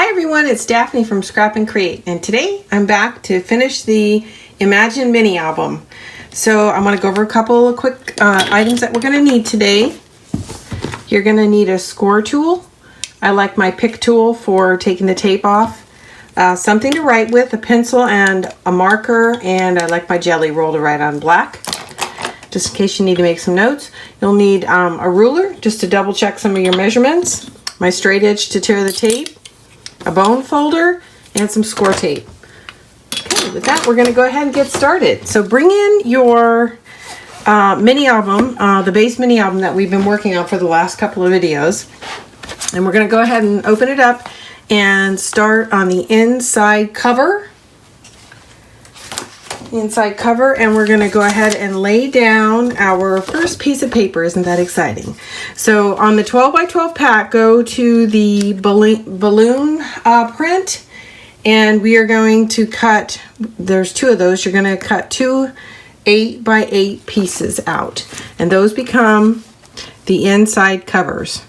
Hi everyone, it's Daphne from Scrap and Create, and today I'm back to finish the Imagine mini album. So I'm going to go over a couple of quick items that we're going to need today. You're going to need a score tool. I like my pick tool for taking the tape off. Something to write with, a pencil and a marker, and I like my jelly roll to write on black. Just in case you need to make some notes. You'll need a ruler just to double check some of your measurements, my straight edge to tear the tape, a bone folder, and some score tape. Okay, with that, we're going to go ahead and get started. So bring in your mini album, the base mini album that we've been working on for the last couple of videos. And we're going to go ahead and open it up and start on the inside cover. And we're going to go ahead and lay down our first piece of paper. Isn't that exciting? So on the 12 by 12 pack, go to the balloon print, and we are going to cut, there's two of those, you're going to cut two 8 by 8 pieces out, and those become the inside covers.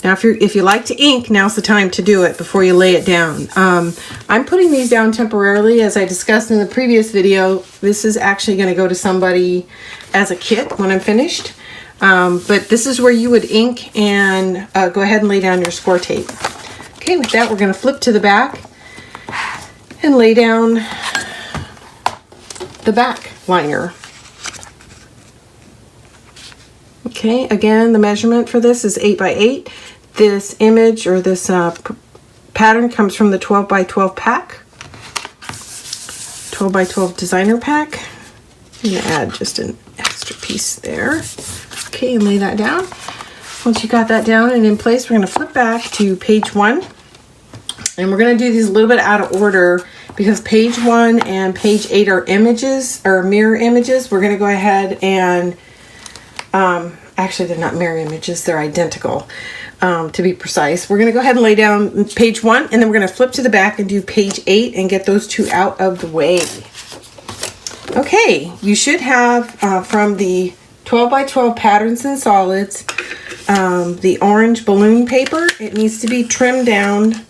Now, if you like to ink, now's the time to do it before you lay it down. I'm putting these down temporarily, as I discussed in the previous video. This is actually going to go to somebody as a kit when I'm finished. But this is where you would ink and go ahead and lay down your score tape. Okay, with that, we're going to flip to the back and lay down the back liner. Okay, again, the measurement for this is 8 by 8. This image or this pattern comes from the 12 by 12 pack, 12 by 12 designer pack. I'm going to add just an extra piece there. Okay, and lay that down. Once you got that down and in place, we're going to flip back to page 1. And we're going to do these a little bit out of order because page 1 and page 8 are images, or mirror images. We're going to go ahead and actually, they're not mirror images, they're identical, to be precise. We're going to go ahead and lay down page 1, and then we're going to flip to the back and do page 8 and get those two out of the way. Okay, you should have from the 12 by 12 patterns and solids, the orange balloon paper. It needs to be trimmed down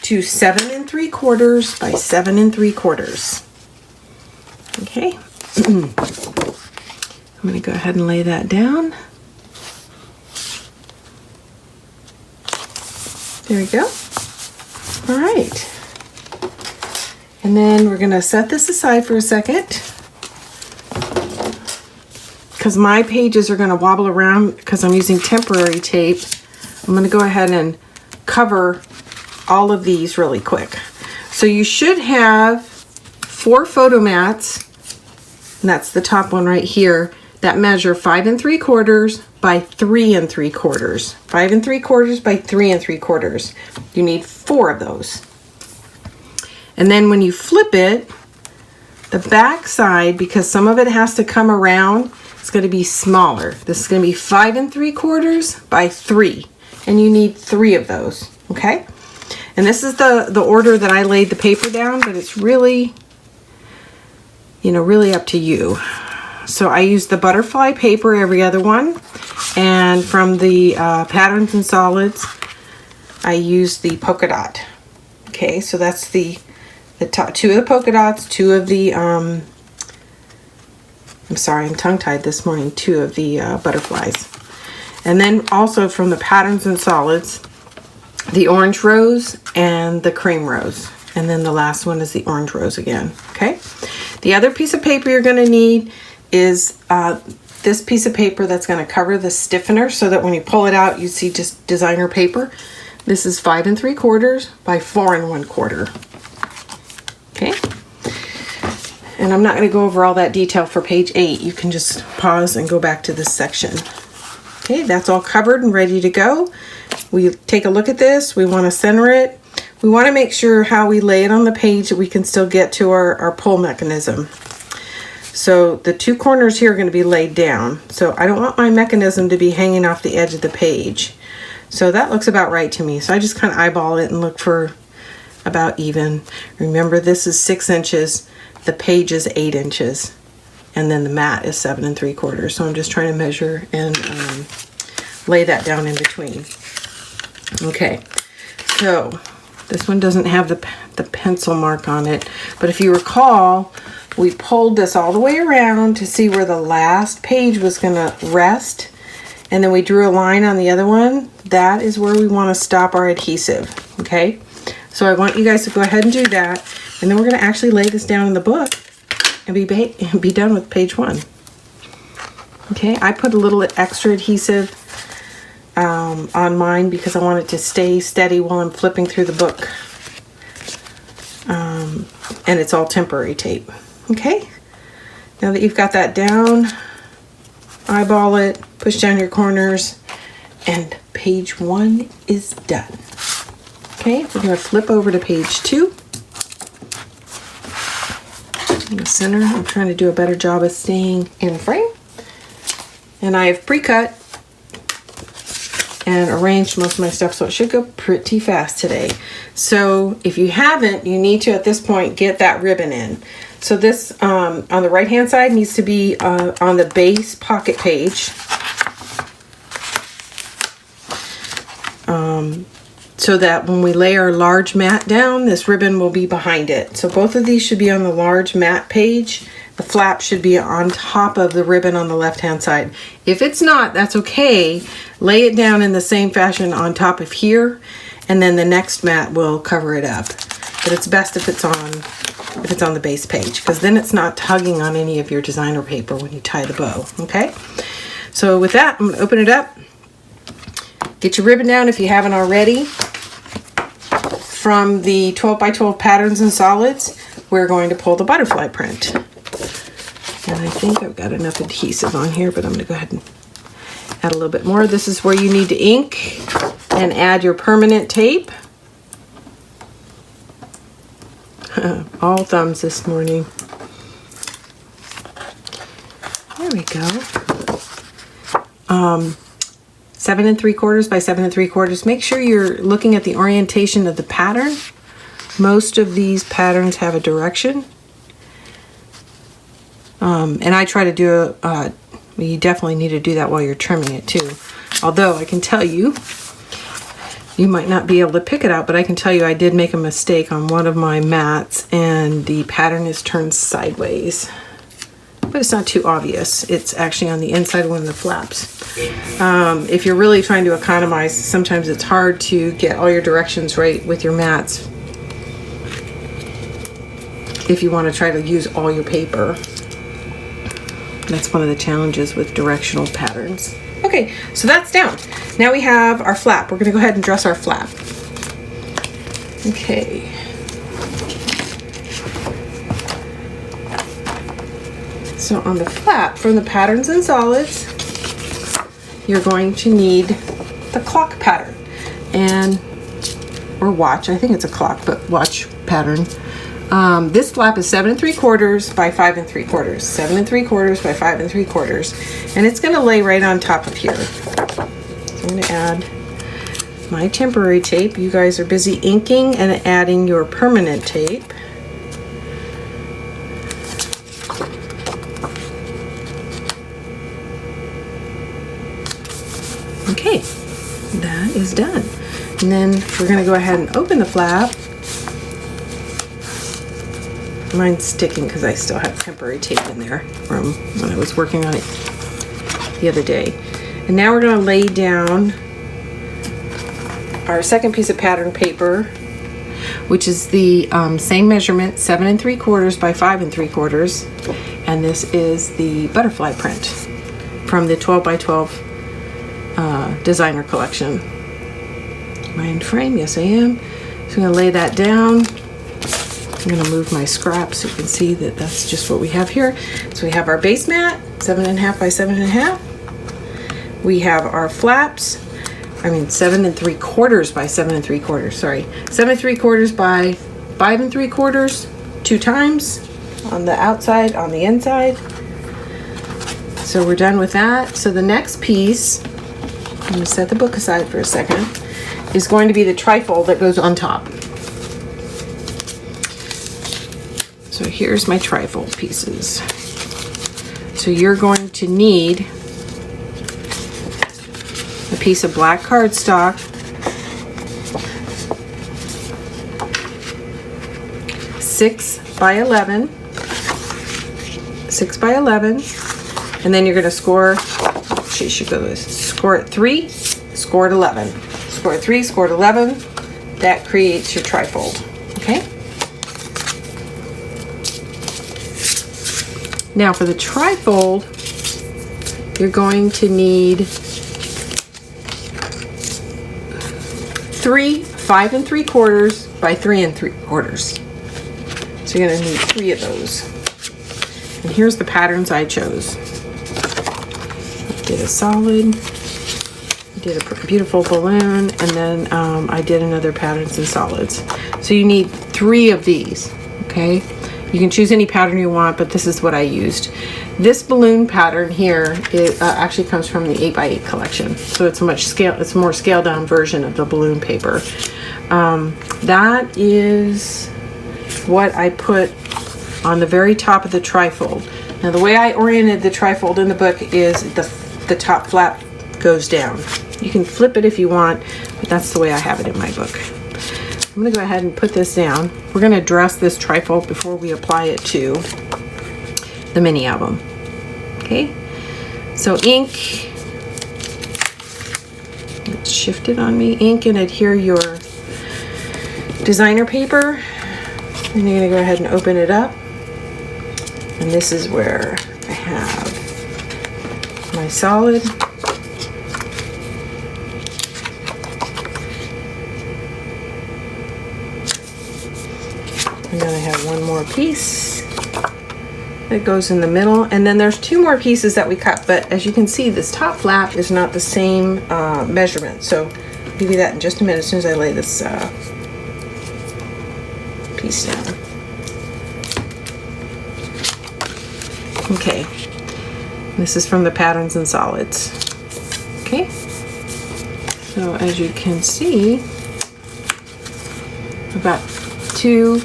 to 7 3/4 by 7 3/4. Okay. I'm going to go ahead and lay that down. There we go. All right. And then we're going to set this aside for a second, because my pages are going to wobble around because I'm using temporary tape. I'm going to go ahead and cover all of these really quick. So you should have 4 photo mats, and that's the top one right here, that measure 5 3/4 by 3 3/4. 5 3/4 by 3 3/4. You need 4 of those. And then when you flip it, the back side, because some of it has to come around, it's going to be smaller. This is going to be 5 3/4 by 3. And you need 3 of those. Okay? And this is the order that I laid the paper down, but it's really, really up to you. So I use the butterfly paper, every other one, and from the patterns and solids, I use the polka dot. Okay, so that's the top 2 of the polka dots, 2 of the I'm sorry, I'm tongue-tied this morning, 2 of the butterflies, and then also from the patterns and solids, the orange rose and the cream rose, and then the last one is the orange rose again. Okay, the other piece of paper you're going to need is this piece of paper that's going to cover the stiffener, so that when you pull it out, you see just designer paper. This is 5 3/4 by 4 1/4. Okay. And I'm not going to go over all that detail for page 8. You can just pause and go back to this section. Okay, that's all covered and ready to go. We take a look at this. We want to center it. We want to make sure how we lay it on the page that we can still get to our pull mechanism. So the 2 corners here are going to be laid down. So I don't want my mechanism to be hanging off the edge of the page. So that looks about right to me. So I just kind of eyeball it and look for about even. Remember, this is 6 inches. The page is 8 inches. And then the mat is 7 3/4. So I'm just trying to measure and lay that down in between. Okay. So this one doesn't have the pencil mark on it, but if you recall, we pulled this all the way around to see where the last page was gonna rest, and then we drew a line on the other one. That is where we want to stop our adhesive, okay? So I want you guys to go ahead and do that, and then we're gonna actually lay this down in the book and be done with page 1. Okay, I put a little extra adhesive on mine because I want it to stay steady while I'm flipping through the book. And it's all temporary tape. Okay, now that you've got that down, eyeball it, push down your corners, and page 1 is done. Okay, we're going to flip over to page 2. In the center, I'm trying to do a better job of staying in frame. And I have pre-cut and arranged most of my stuff, so it should go pretty fast today. So if you haven't, you need to at this point get that ribbon in. So this on the right hand side needs to be on the base pocket page, so that when we lay our large mat down, this ribbon will be behind it. So both of these should be on the large mat page. The flap should be on top of the ribbon on the left hand side. If it's not, that's okay. Lay it down in the same fashion on top of here, and then the next mat will cover it up. But it's best if it's on the base page, because then it's not tugging on any of your designer paper when you tie the bow. Okay, so with that, I'm going to open it up. Get your ribbon down if you haven't already. From the 12 by 12 patterns and solids, we're going to pull the butterfly print. And I think I've got enough adhesive on here, but I'm going to go ahead and add a little bit more. This is where you need to ink and add your permanent tape. All thumbs this morning. There we go. 7 3/4 by 7 3/4. Make sure you're looking at the orientation of the pattern. Most of these patterns have a direction. And I try to do you definitely need to do that while you're trimming it too. Although I can tell you, you might not be able to pick it out, but I can tell you I did make a mistake on one of my mats and the pattern is turned sideways. But it's not too obvious. It's actually on the inside of one of the flaps. If you're really trying to economize, sometimes it's hard to get all your directions right with your mats if you want to try to use all your paper. That's one of the challenges with directional patterns. Okay, so that's down. Now we have our flap. We're going to go ahead and dress our flap. Okay. So on the flap, from the patterns and solids, you're going to need the clock pattern or watch. I think it's a clock, but watch pattern. This flap is 7 3/4 by 5 3/4. 7 3/4 by 5 3/4, and it's going to lay right on top of here. So I'm going to add my temporary tape. You guys are busy inking and adding your permanent tape. Okay, that is done. And then we're going to go ahead and open the flap. Mine's sticking because I still have temporary tape in there from when I was working on it the other day. And now we're going to lay down our second piece of pattern paper, which is the same measurement, 7 3/4 by 5 3/4. And this is the butterfly print from the 12 by 12 designer collection. Am I in frame? Yes, I am. So I'm going to lay that down. I'm going to move my scrap so you can see that that's just what we have here. So we have our base mat, 7 1/2 by 7 1/2. We have our flaps, 7 3/4 by 7 3/4, sorry. 7 3/4 by 5 3/4, 2 times on the outside, on the inside. So we're done with that. So the next piece, I'm going to set the book aside for a second, is going to be the trifold that goes on top. So here's my trifold pieces. So you're going to need a piece of black cardstock 6 by 11, 6 by 11, and then you're going to score. She should go this. Score at 3, score at 11, score at 3, score at 11. That creates your trifold. Okay. Now for the trifold, you're going to need 3 5 3/4 by 3 3/4. So you're going to need 3 of those. And here's the patterns I chose. I did a solid, I did a beautiful balloon, and then I did another patterns and solids. So you need 3 of these, okay? You can choose any pattern you want, but this is what I used. This balloon pattern here, it actually comes from the 8x8 collection. So it's it's a more scaled down version of the balloon paper. That is what I put on the very top of the trifold. Now the way I oriented the trifold in the book is the top flap goes down. You can flip it if you want, but that's the way I have it in my book. I'm going to go ahead and put this down. We're going to dress this trifold before we apply it to the mini album. Okay, so ink, let's shift it on me. Ink and adhere your designer paper. And you're going to go ahead and open it up. And this is where I have my solid. And then I have one more piece that goes in the middle. And then there's 2 more pieces that we cut. But as you can see, this top flap is not the same measurement. So I'll give you that in just a minute as soon as I lay this piece down. Okay. This is from the patterns and solids. Okay. So as you can see, I've got 2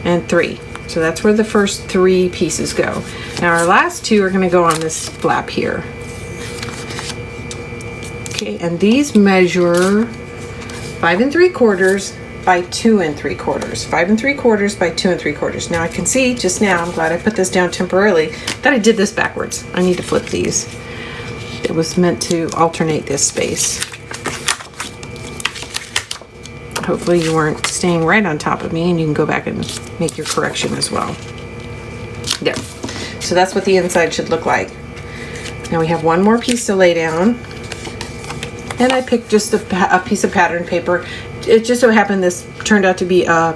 and 3. So that's where the first 3 pieces go. Now our last 2 are going to go on this flap here. Okay, and these measure 5 3/4 by 2 3/4. 5 3/4 by 2 3/4. Now I can see just now, I'm glad I put this down temporarily, that I did this backwards. I need to flip these. It was meant to alternate this space. Hopefully you weren't staying right on top of me, and you can go back and make your correction as well. There. So that's what the inside should look like. Now we have one more piece to lay down. And I picked just a piece of pattern paper. It just so happened this turned out to be a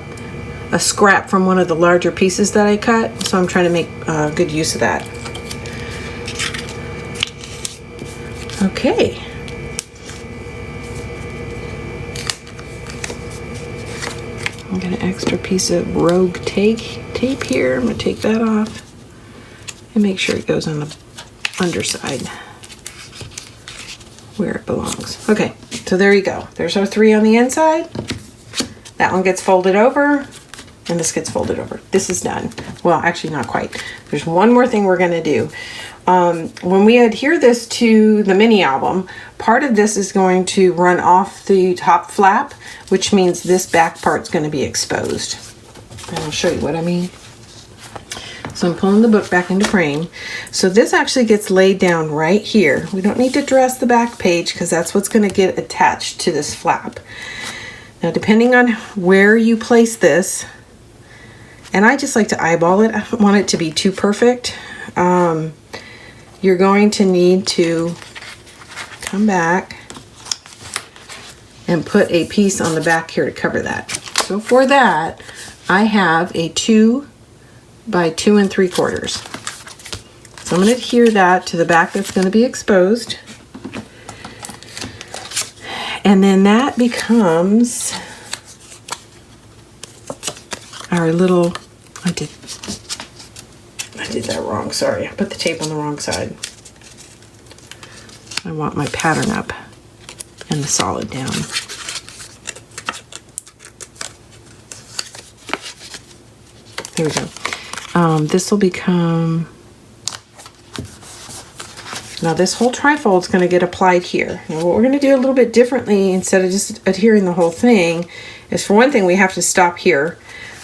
scrap from one of the larger pieces that I cut. So I'm trying to make good use of that. Okay. I got an extra piece of rogue tape here. I'm going to take that off and make sure it goes on the underside where it belongs. Okay, so there you go. There's our 3 on the inside. That one gets folded over, and this gets folded over. This is done. Well, actually not quite. There's one more thing we're going to do. When we adhere this to the mini album, part of this is going to run off the top flap, which means this back part's going to be exposed. And I'll show you what I mean. So I'm pulling the book back into frame. So this actually gets laid down right here. We don't need to dress the back page because that's what's going to get attached to this flap. Now, depending on where you place this, and I just like to eyeball it. I don't want it to be too perfect. You're going to need to come back and put a piece on the back here to cover that. So for that, I have a 2 by 2 3/4. So I'm going to adhere that to the back that's going to be exposed. And then that becomes our little, I did that wrong, sorry. I put the tape on the wrong side. I want my pattern up and the solid down. There we go. This will become Now this whole trifold is going to get applied here. Now what we're going to do a little bit differently, instead of just adhering the whole thing, is for one thing we have to stop here.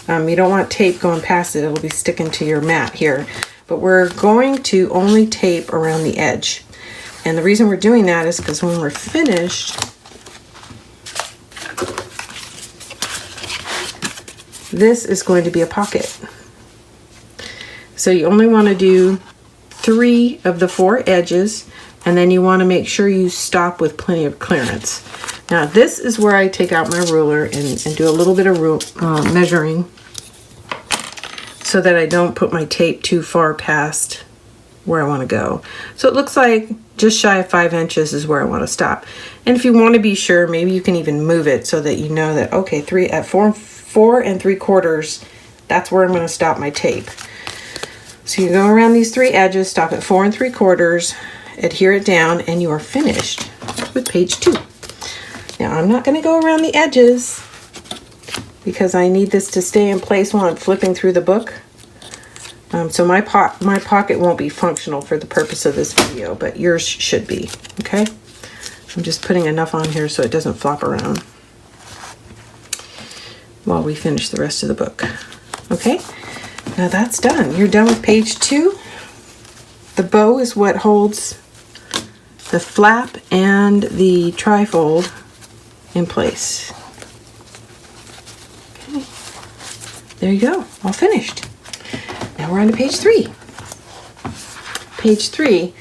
You don't want tape going past it. It'll be sticking to your mat here. But we're going to only tape around the edge. And the reason we're doing that is because when we're finished, this is going to be a pocket. So you only want to do 3 of the 4 edges, and then you want to make sure you stop with plenty of clearance. Now this is where I take out my ruler and do a little bit of measuring so that I don't put my tape too far past where I want to go. So it looks like just shy of 5 inches is where I want to stop. And if you want to be sure, maybe you can even move it so that you know that, okay, 4 3/4, that's where I'm going to stop my tape. So you go around these 3 edges, stop at 4 3/4, adhere it down, and you are finished with page 2. Now I'm not going to go around the edges because I need this to stay in place while I'm flipping through the book. So my pocket won't be functional for the purpose of this video, but yours should be, okay? I'm just putting enough on here so it doesn't flop around while we finish the rest of the book. Okay, now that's done. You're done with page 2. The bow is what holds the flap and the trifold in place. Okay, there you go, all finished. Now we're on to page 3. Page 3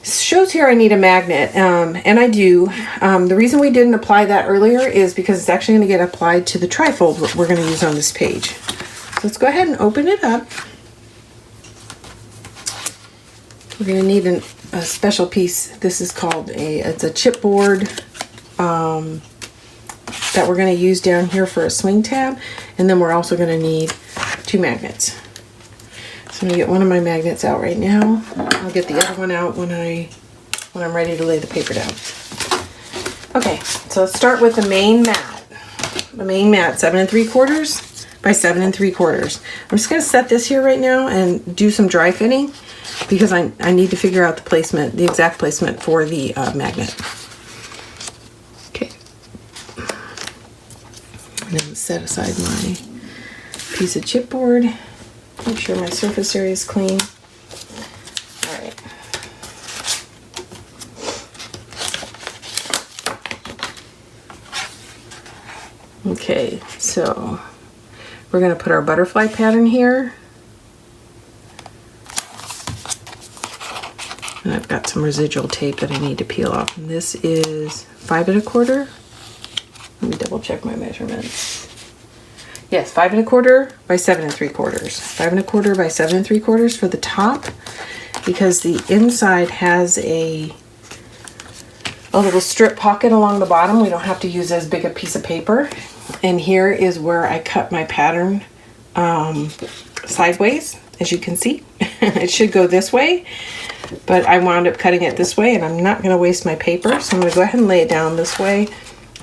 shows here I need a magnet, and I do. The reason we didn't apply that earlier is because it's actually going to get applied to the trifold we're going to use on this page. So let's go ahead and open it up. We're going to need a special piece. This is called it's a chipboard that we're going to use down here for a swing tab, and then we're also going to need 2 magnets. So I'm going to get one of my magnets out right now. I'll get the other one out when I'm ready to lay the paper down. Okay, so let's start with the main mat. The main mat, 7 3/4 by 7 3/4. I'm just going to set this here right now and do some dry fitting because I need to figure out the placement, the exact placement for the magnet. Okay. And then set aside my piece of chipboard. Make sure my surface area is clean. All right. Okay, so we're going to put our butterfly pattern here. And I've got some residual tape that I need to peel off. And this is 5 1/4. Let me double check my measurements. Yes, 5 1/4 by 7 3/4. 5 1/4 by 7 3/4 for the top, because the inside has a little strip pocket along the bottom. We don't have to use as big a piece of paper. And here is where I cut my pattern sideways, as you can see. It should go this way, but I wound up cutting it this way, and I'm not going to waste my paper, so I'm going to go ahead and lay it down this way.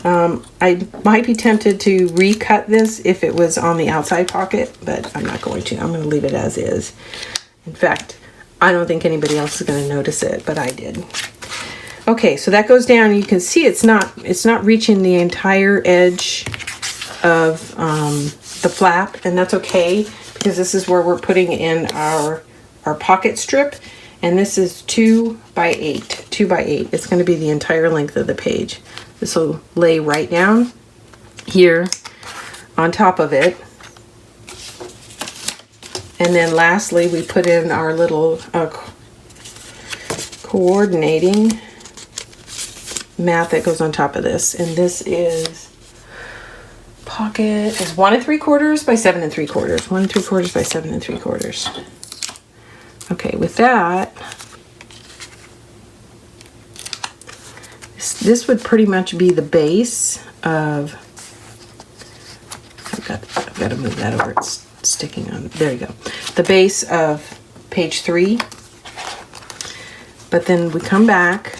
I might be tempted to recut this if it was on the outside pocket, but I'm not going to. I'm going to leave it as is. In fact, I don't think anybody else is going to notice it, but I did. Okay, so that goes down. You can see it's not reaching the entire edge of the flap, and that's okay because this is where we're putting in our pocket strip, and this is 2 by 8. 2 by 8. It's going to be the entire length of the page. This will lay right down here on top of it. And then lastly, we put in our little coordinating mat that goes on top of this. And this is pocket is 1 3/4 by 7 3/4. 1 3/4 by 7 3/4. Okay, with that, this would pretty much be the base of, I've got to move that over, it's sticking on, there you go. The base of page 3. But then we come back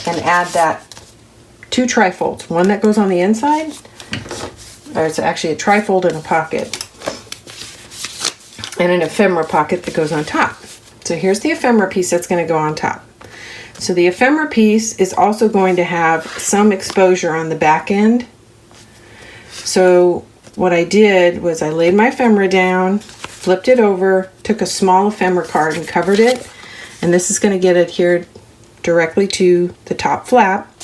and add that 2 trifolds. One that goes on the inside, or it's actually a trifold and a pocket, and an ephemera pocket that goes on top. So here's the ephemera piece that's going to go on top. So the ephemera piece is also going to have some exposure on the back end. So what I did was I laid my ephemera down, flipped it over, took a small ephemera card and covered it. And this is going to get adhered directly to the top flap.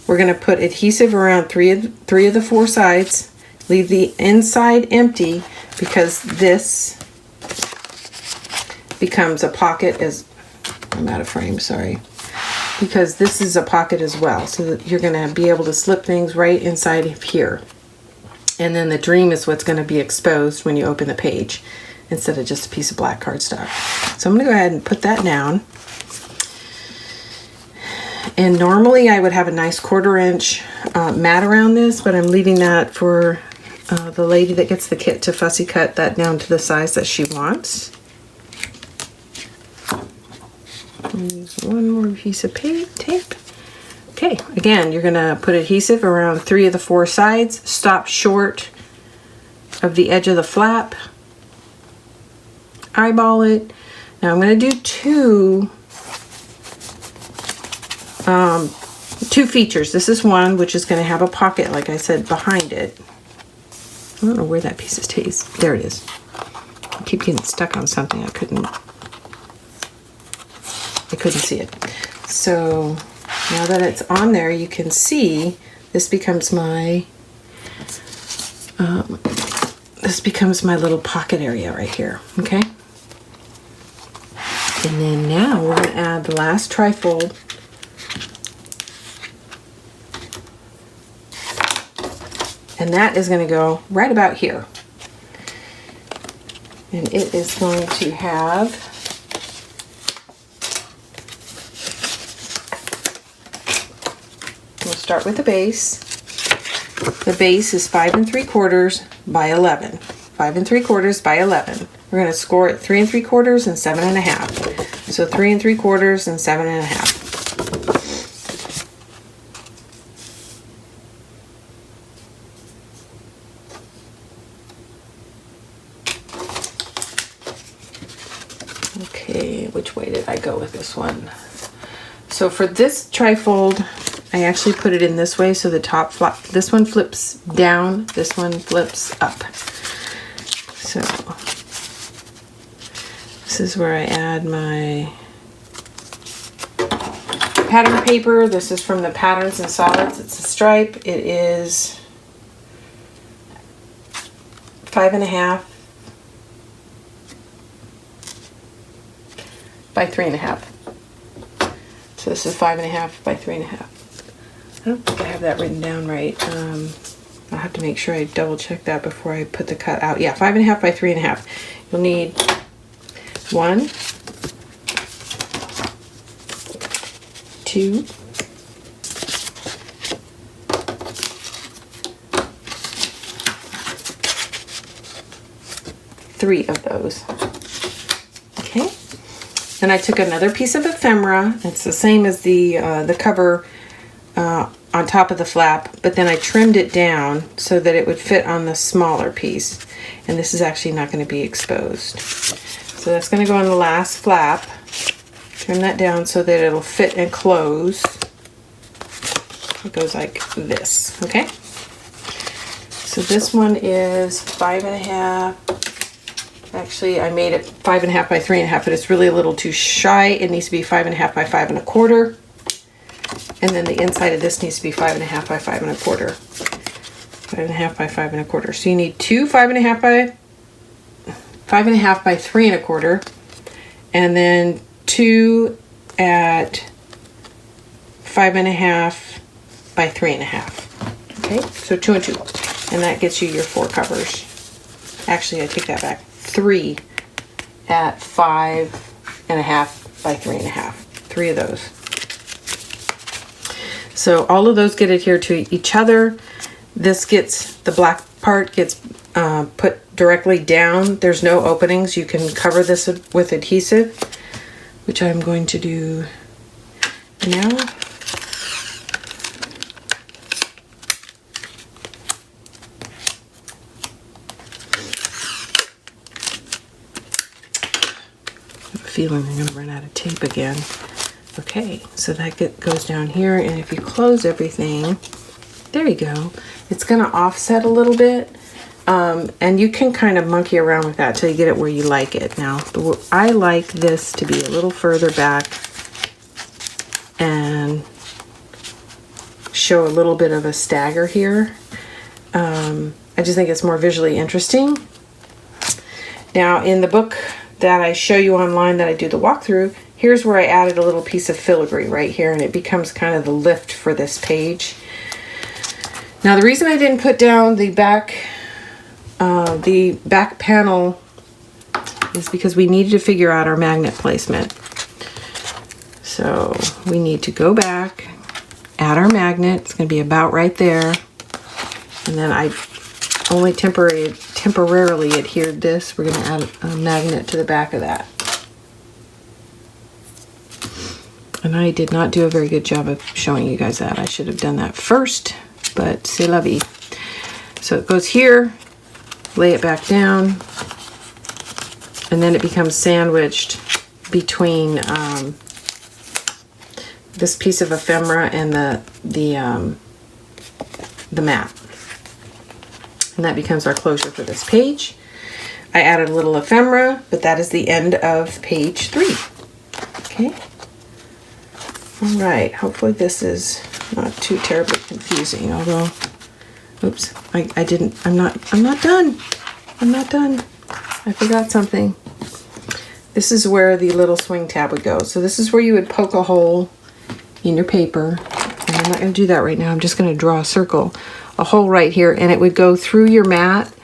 We're going to put adhesive around three of the 4 sides. Leave the inside empty because this becomes a pocket as I'm out of frame, sorry. Because this is a pocket as well, so that you're going to be able to slip things right inside of here. And then the dream is what's going to be exposed when you open the page instead of just a piece of black cardstock. So I'm going to go ahead and put that down. And normally I would have a nice 1/4 inch mat around this, but I'm leaving that for the lady that gets the kit to fussy cut that down to the size that she wants. Use one more piece of tape. Okay, again, you're gonna put adhesive around 3 of the 4 sides, stop short of the edge of the flap, eyeball it. Now I'm gonna do two features. This is one which is gonna have a pocket, like I said, behind it. I don't know where that piece is. There it is. I keep getting stuck on something. I couldn't see it. So now that it's on there, you can see this becomes my little pocket area right here. Okay. And then now we're going to add the last trifold. And that is going to go right about here. And it is going to have we'll start with the base. The base is 5 3/4 by 11. 5 3/4 by 11. We're going to score it 3 3/4 and 7 1/2. So 3 3/4 and 7 1/2. Okay, which way did I go with this one? So for this trifold, I actually put it in this way, so the top flap, this one flips down, this one flips up. So this is where I add my pattern paper. This is from the Patterns and Solids. It's a stripe. It is 5 1/2 by 3 1/2. So this is 5 1/2 by 3 1/2. I don't think I have that written down right. I'll have to make sure I double check that before I put the cut out. Yeah, 5 1/2 by 3 1/2. You'll need 1, 2, 3 of those. Okay. Then I took another piece of ephemera. It's the same as the cover on top of the flap, but then I trimmed it down so that it would fit on the smaller piece. And this is actually not going to be exposed. So that's going to go on the last flap. Trim that down so that it'll fit and close. It goes like this, okay? So this one is 5 1/2. Actually, I made it 5 1/2 by 3 1/2, but it's really a little too shy. It needs to be 5 1/2 by 5 1/4. And then the inside of this needs to be 5 1/2 by 5 1/4. 5 1/2 by 5 1/4. So you need 2 5 1/2 by 5 1/2 by 3 1/4, and then 2 at 5 1/2 by 3 1/2. Okay, so 2 and 2, and that gets you your 4 covers. Actually, I take that back. 3 at 5 1/2 by 3 1/2. 3 of those. So all of those get adhered to each other. This gets, the black part gets put directly down. There's no openings. You can cover this with adhesive, which I'm going to do now. feeling I'm gonna run out of tape again. Okay, so that goes down here, and if you close everything, there you go. It's gonna offset a little bit, and you can kind of monkey around with that till you get it where you like it. Now, I like this to be a little further back and show a little bit of a stagger here. I just think it's more visually interesting. Now, in the book that I show you online that I do the walkthrough, here's where I added a little piece of filigree right here, and it becomes kind of the lift for this page. Now, the reason I didn't put down the back panel is because we needed to figure out our magnet placement. So we need to go back, add our magnet. It's going to be about right there. And then I only temporarily adhered this. We're going to add a magnet to the back of that. And I did not do a very good job of showing you guys that. I should have done that first, but c'est la vie. So it goes here, lay it back down, and then it becomes sandwiched between this piece of ephemera and the mat. And that becomes our closure for this page. I added a little ephemera, but that is the end of page 3. Okay. All right, hopefully this is not too terribly confusing, although, oops, I'm not done. I'm not done. I forgot something. This is where the little swing tab would go. So this is where you would poke a hole in your paper. And I'm not gonna do that right now. I'm just gonna draw a circle, a hole right here, and it would go through your mat,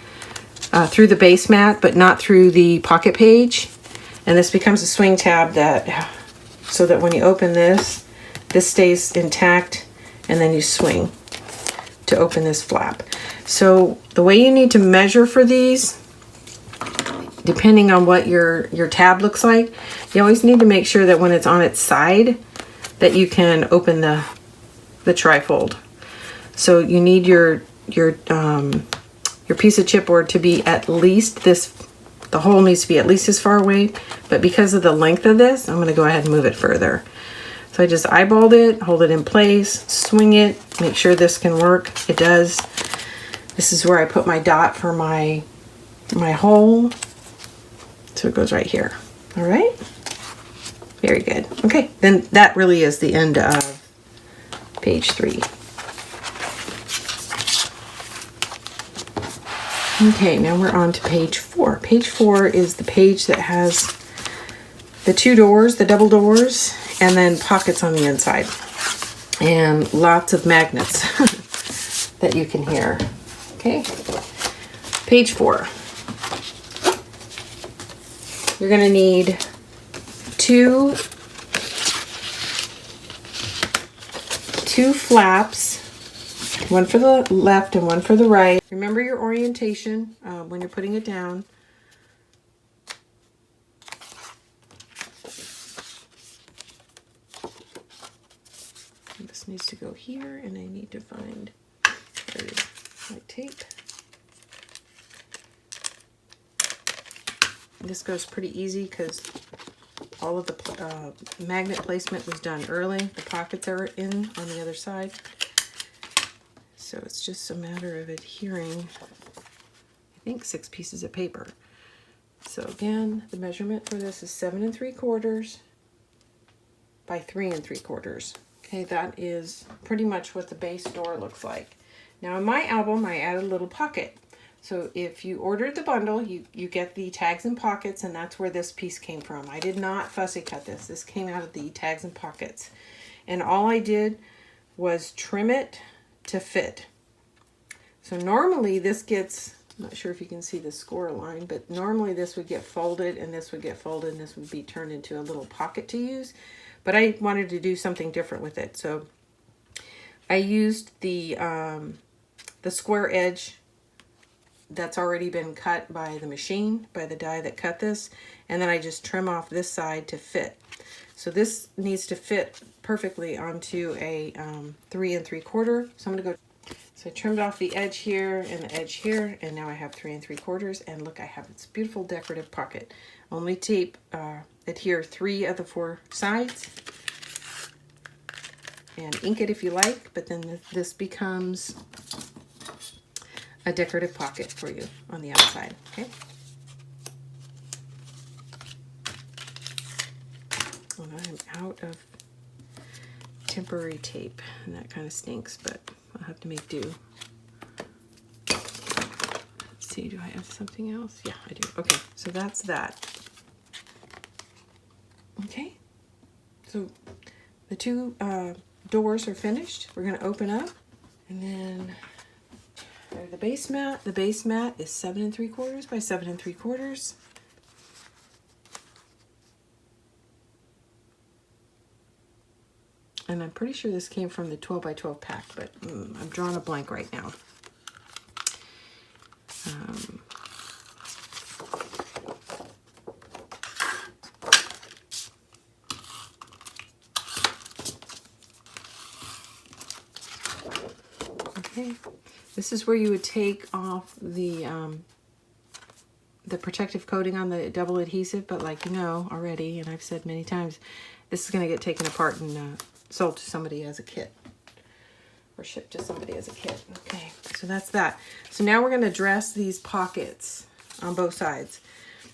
through the base mat, but not through the pocket page. And this becomes a swing tab so that when you open this stays intact, and then you swing to open this flap. So the way you need to measure for these, depending on what your tab looks like, you always need to make sure that when it's on its side, that you can open the trifold. So you need your piece of chipboard to be at least the hole needs to be at least as far away, but because of the length of this, I'm gonna go ahead and move it further. So I just eyeballed it, hold it in place, swing it, make sure this can work. It does. This is where I put my dot for my hole. So it goes right here. All right. Very good. Okay, then that really is the end of page 3. Okay, now we're on to page 4. Page 4 is the page that has the 2 doors, the double doors, and then pockets on the inside. And lots of magnets that you can hear. Okay, page 4. You're gonna need 2 flaps, one for the left and one for the right. Remember your orientation when you're putting it down. This needs to go here, and I need to find my tape. This goes pretty easy because all of the magnet placement was done early. The pockets are in on the other side. So it's just a matter of adhering, I think, 6 pieces of paper. So again, the measurement for this is 7 3/4 by 3 3/4. Okay, that is pretty much what the base door looks like. Now in my album, I added a little pocket. So if you ordered the bundle, you get the tags and pockets, and that's where this piece came from. I did not fussy cut this. This came out of the tags and pockets. And all I did was trim it to fit. So normally this gets, I'm not sure if you can see the score line, but normally this would get folded, and this would get folded, and this would be turned into a little pocket to use. But I wanted to do something different with it. So I used the square edge that's already been cut by the machine, by the die that cut this, and then I just trim off this side to fit. So this needs to fit perfectly onto a 3 3/4. So I'm gonna go, so I trimmed off the edge here and the edge here, and now I have 3 3/4, and look, I have this beautiful decorative pocket. Only tape adhere 3 of the 4 sides. And ink it if you like, but then this becomes a decorative pocket for you on the outside, okay? Well, I'm out of temporary tape, and that kind of stinks, but I'll have to make do. Let's see, do I have something else? Yeah, I do. Okay, so that's that. Okay, so the 2 doors are finished. We're going to open up, and then the base mat. The base mat is 7 3/4 by 7 3/4. And I'm pretty sure this came from the 12 by 12 pack, but I'm drawing a blank right now. Okay, this is where you would take off the protective coating on the double adhesive, but like you know already, and I've said many times, this is going to get taken apart and sold to somebody as a kit, or shipped to somebody as a kit. Okay, so that's that. So now we're going to dress these pockets on both sides.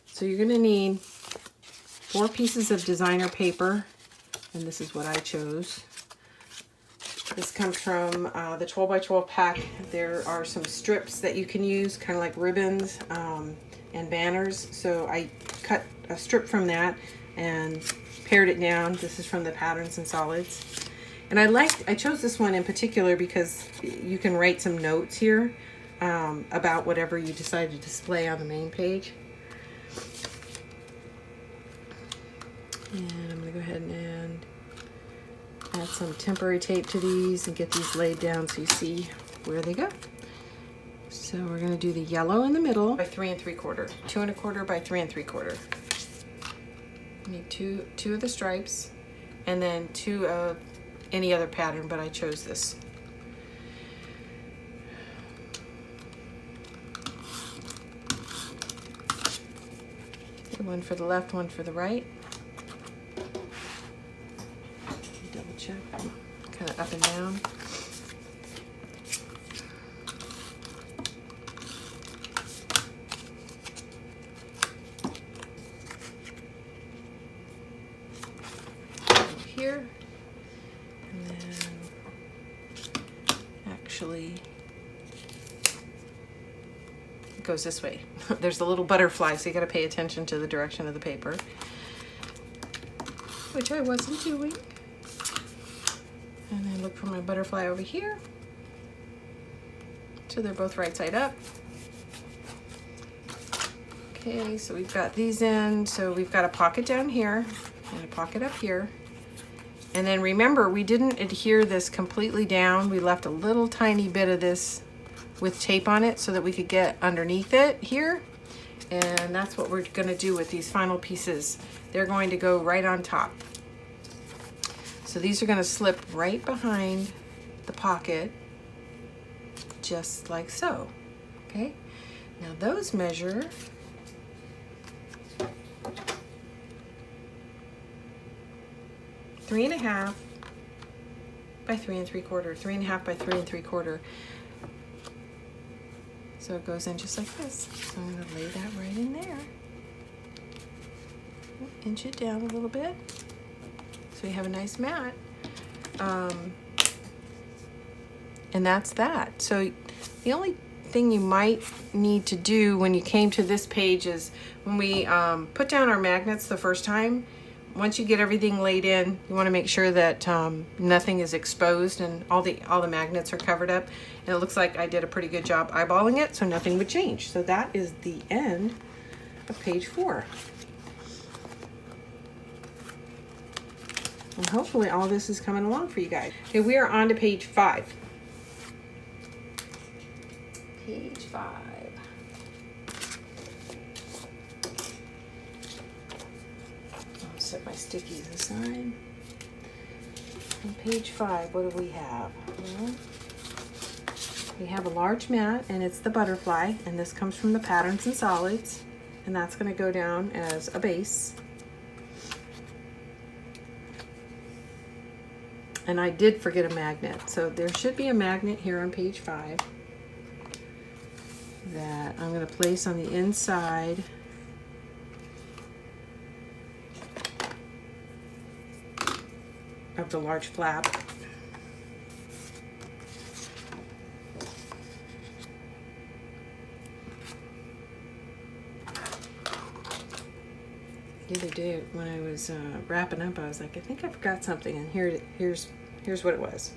So you're going to need 4 pieces of designer paper, and this is what I chose. This comes from the 12 by 12 pack. There are some strips that you can use, kind of like ribbons and banners. So I cut a strip from that and pared it down. This is from the Patterns and Solids. And I chose this one in particular because you can write some notes here about whatever you decide to display on the main page. And I'm going to go ahead and add some temporary tape to these and get these laid down so you see where they go. So we're going to do the yellow in the middle by 3 3/4, 2 1/4 by 3 3/4. Need two of the stripes, and then 2 of any other pattern, but I chose this. One for the left, one for the right. Double check, kind of up and down. Here, and then actually it goes this way. There's a little butterfly, so you got to pay attention to the direction of the paper, which I wasn't doing. And then look for my butterfly over here. So they're both right side up. Okay, so we've got these in. So we've got a pocket down here and a pocket up here. And then remember, we didn't adhere this completely down. We left a little tiny bit of this with tape on it so that we could get underneath it here. And that's what we're gonna do with these final pieces. They're going to go right on top. So these are gonna slip right behind the pocket, just like so, okay? Now those measure 3 1/2 by 3 3/4, 3 1/2 by 3 3/4. So it goes in just like this. So I'm gonna lay that right in there. Inch it down a little bit. So you have a nice mat. And that's that. So the only thing you might need to do when you came to this page is when we put down our magnets the first time, once you get everything laid in, you want to make sure that nothing is exposed and all the magnets are covered up. And it looks like I did a pretty good job eyeballing it, so nothing would change. So that is the end of page 4. And hopefully all this is coming along for you guys. Okay, we are on to page 5. Page 5. I'll set my stickies aside. On page 5, what do we have? Well, we have a large mat, and it's the butterfly, and this comes from the Patterns and Solids, and that's going to go down as a base. and I did forget a magnet. So there should be a magnet here on page 5 that I'm going to place on the inside of the large flap. The other day when I was wrapping up, I was like, I think I forgot something, and here's what it was.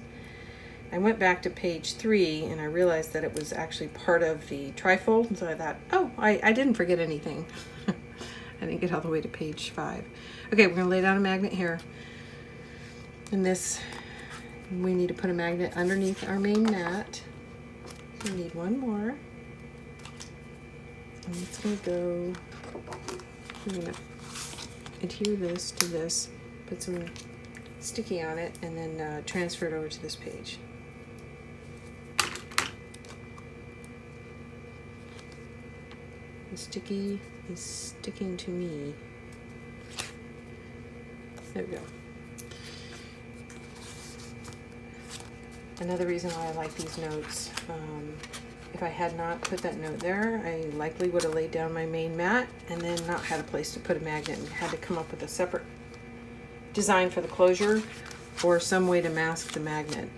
I went back to page 3 and I realized that it was actually part of the trifold, and so I thought, oh, I didn't forget anything. I didn't get all the way to page 5. Okay, we're gonna lay down a magnet here. And this, we need to put a magnet underneath our main mat. So we need one more. And it's gonna go, we're gonna adhere this to this, put some sticky on it, and then transfer it over to this page. The sticky is sticking to me. There we go. Another reason why I like these notes, if I had not put that note there, I likely would have laid down my main mat and then not had a place to put a magnet and had to come up with a separate design for the closure or some way to mask the magnet.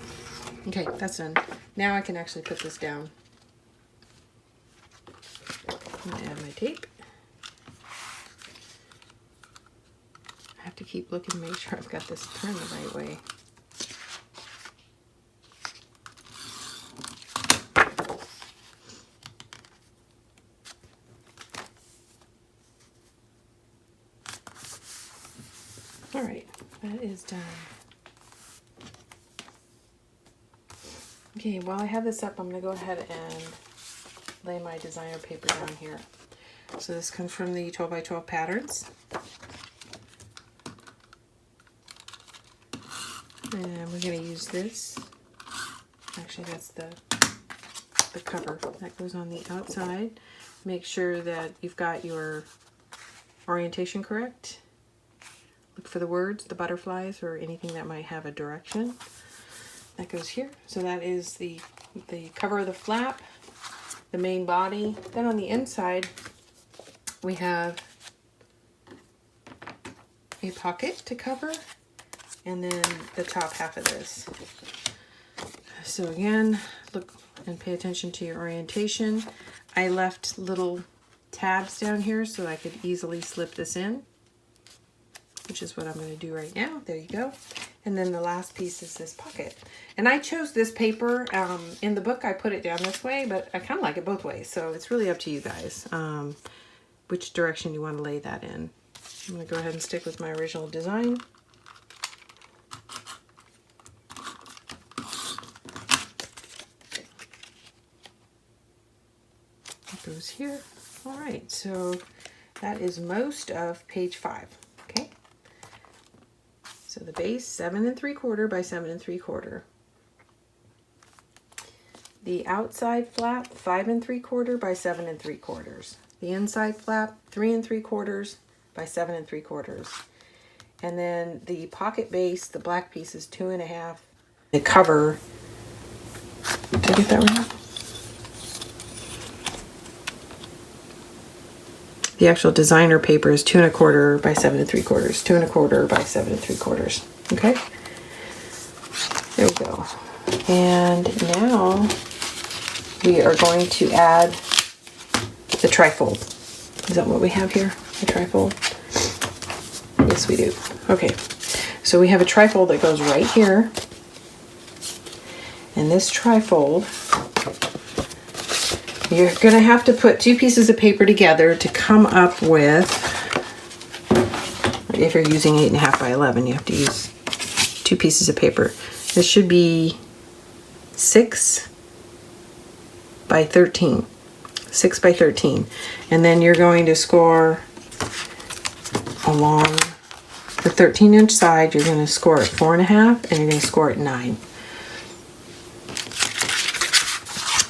Okay, that's done. Now I can actually put this down. I'm gonna add my tape. I have to keep looking to make sure I've got this turned the right way. All right, that is done. Okay, while I have this up, I'm going to go ahead and lay my designer paper down here. So this comes from the 12 by 12 patterns. And we're going to use this. Actually, that's the cover that goes on the outside. Make sure that you've got your orientation correct. Look for the words, the butterflies, or anything that might have a direction. That goes here. So that is the cover of the flap, the main body. Then on the inside, we have a pocket to cover, and then the top half of this. So again, look and pay attention to your orientation. I left little tabs down here so I could easily slip this in, which is what I'm going to do right now. There you go. And then the last piece is this pocket. And I chose this paper. In the book, I put it down this way, but I kind of like it both ways. So it's really up to you guys, which direction you want to lay that in. I'm going to go ahead and stick with my original design. It goes here. All right, so that is most of page 5. Okay. So the base 7 3/4 by 7 3/4. The outside flap 5 3/4 by 7 3/4. The inside flap 3 3/4 by 7 3/4. And then the pocket base, the black piece is 2 1/2. The cover. Did I get that right? The actual designer paper is 2 1/4 by 7 3/4. 2 1/4 by 7 3/4. Okay. There we go. And now we are going to add the trifold. Is that what we have here? A trifold? Yes, we do. Okay. So we have a trifold that goes right here. And this trifold, you're going to have to put 2 pieces of paper together to come up with, if you're using 8 1/2 by 11, you have to use 2 pieces of paper. This should be 6 by 13. 6 by 13. And then you're going to score along the 13-inch side. You're going to score at 4 1/2, and you're going to score at 9.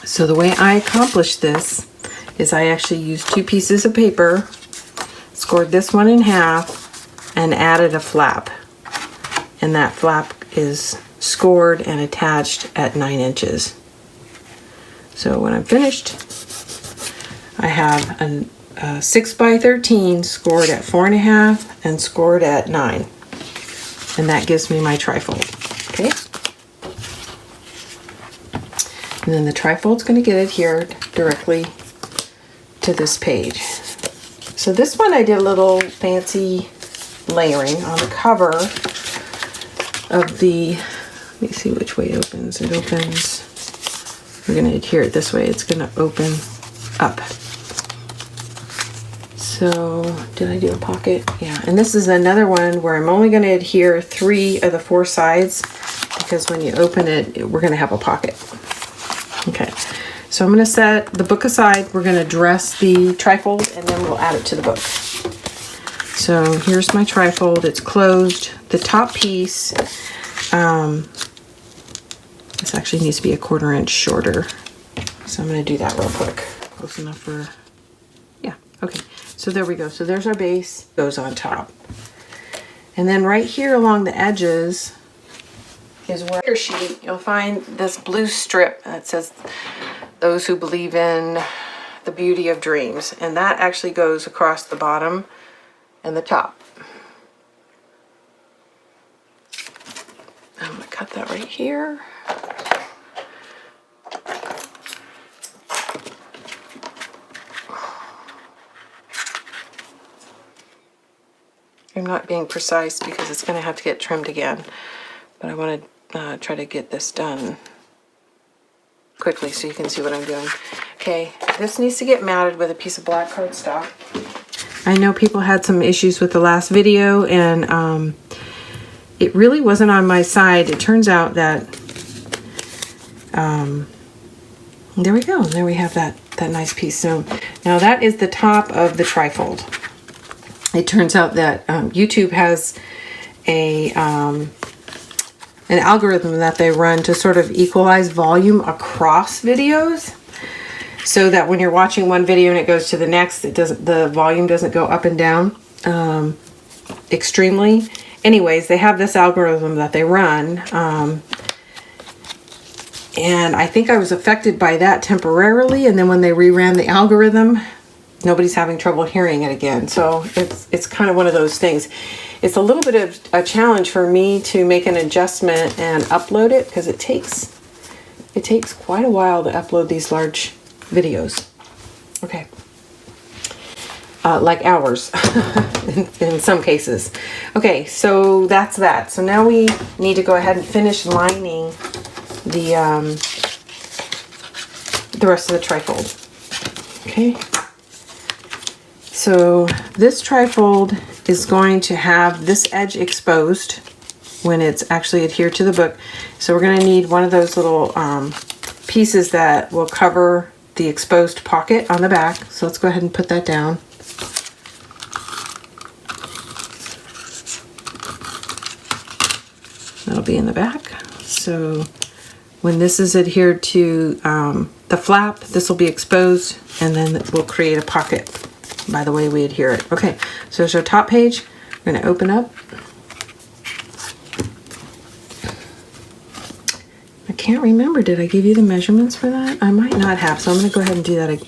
So the way I accomplished this is I actually used 2 pieces of paper, scored this one in half, and added a flap. And that flap is scored and attached at 9 inches. So when I'm finished, I have a 6 by 13 scored at 4.5 and scored at 9. And that gives me my trifold, okay? And then the trifold's going to get adhered directly to this page. So this one I did a little fancy layering on the cover of the, let me see which way it opens. It opens, we're going to adhere it this way. It's going to open up. So did I do a pocket? Yeah, and this is another one where I'm only going to adhere 3 of the 4 sides because when you open it, we're going to have a pocket. Okay, so I'm going to set the book aside. We're going to dress the trifold and then we'll add it to the book. So here's my trifold. It's closed. The top piece, this actually needs to be a 1/4 inch shorter. So I'm going to do that real quick. Close enough for, yeah, okay. So there we go. So there's our base, goes on top. And then right here along the edges is where your sheet, you'll find this blue strip that says, "Those who believe in the beauty of dreams." And that actually goes across the bottom and the top. I'm gonna cut that right here. I'm not being precise because it's going to have to get trimmed again, but I want to try to get this done quickly so you can see what I'm doing. Okay, this needs to get matted with a piece of black cardstock. I know people had some issues with the last video, and it really wasn't on my side. It turns out that there we go. There we have that nice piece. So now that is the top of the trifold. It turns out that YouTube has an algorithm that they run to sort of equalize volume across videos, so that when you're watching one video and it goes to the next, the volume doesn't go up and down extremely. Anyways, they have this algorithm that they run, and I think I was affected by that temporarily, and then when they reran the algorithm, nobody's having trouble hearing it again. So it's kind of one of those things. It's a little bit of a challenge for me to make an adjustment and upload it, because it takes quite a while to upload these large videos. Okay. Like hours in some cases. Okay, so that's that. So now we need to go ahead and finish lining the rest of the trifold. Okay. So this trifold is going to have this edge exposed when it's actually adhered to the book. So we're going to need one of those little pieces that will cover the exposed pocket on the back. So let's go ahead and put that down. That'll be in the back. So when this is adhered to the flap, this will be exposed, and then we'll create a pocket by the way we adhere it. Okay, so there's our top page. We're going to open up. I can't remember, did I give you the measurements for that? I might not have, so I'm going to go ahead and do that.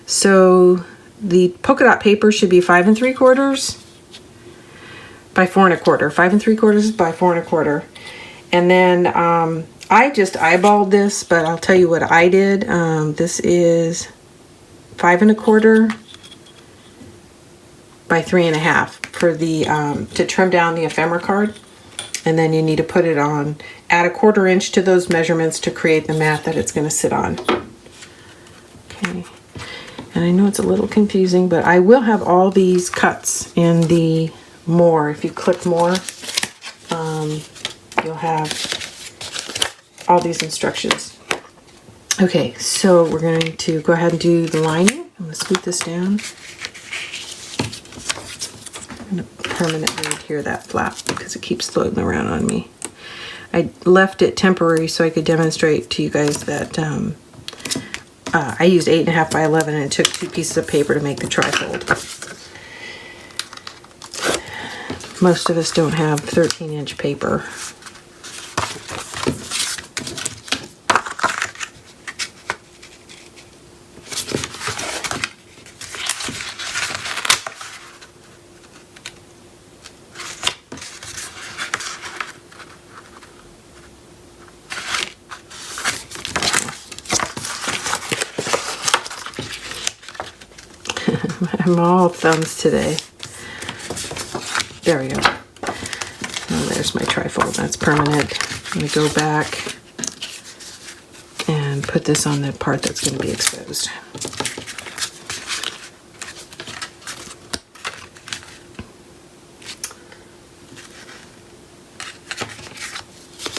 So the polka dot paper should be 5 3/4 by 4 1/4. 5 3/4 by 4 1/4. And then I just eyeballed this, but I'll tell you what I did. This is 5 1/4 by 3 1/2 for the to trim down the ephemera card, and then you need to put it on, add a 1/4 inch to those measurements to create the mat that it's going to sit on. Okay, and I know it's a little confusing, but I will have all these cuts in the more. If you click more, you'll have all these instructions. Okay, so we're going to go ahead and do the lining. I'm going to scoot this down. I'm going to permanently adhere that flap because it keeps floating around on me. I left it temporary so I could demonstrate to you guys that I used 8 1/2 by 11, and it took 2 pieces of paper to make the trifold. Most of us don't have 13-inch paper. I'm all thumbs today. There we go. Oh, there's my trifold. That's permanent. I'm going to go back and put this on the part that's going to be exposed.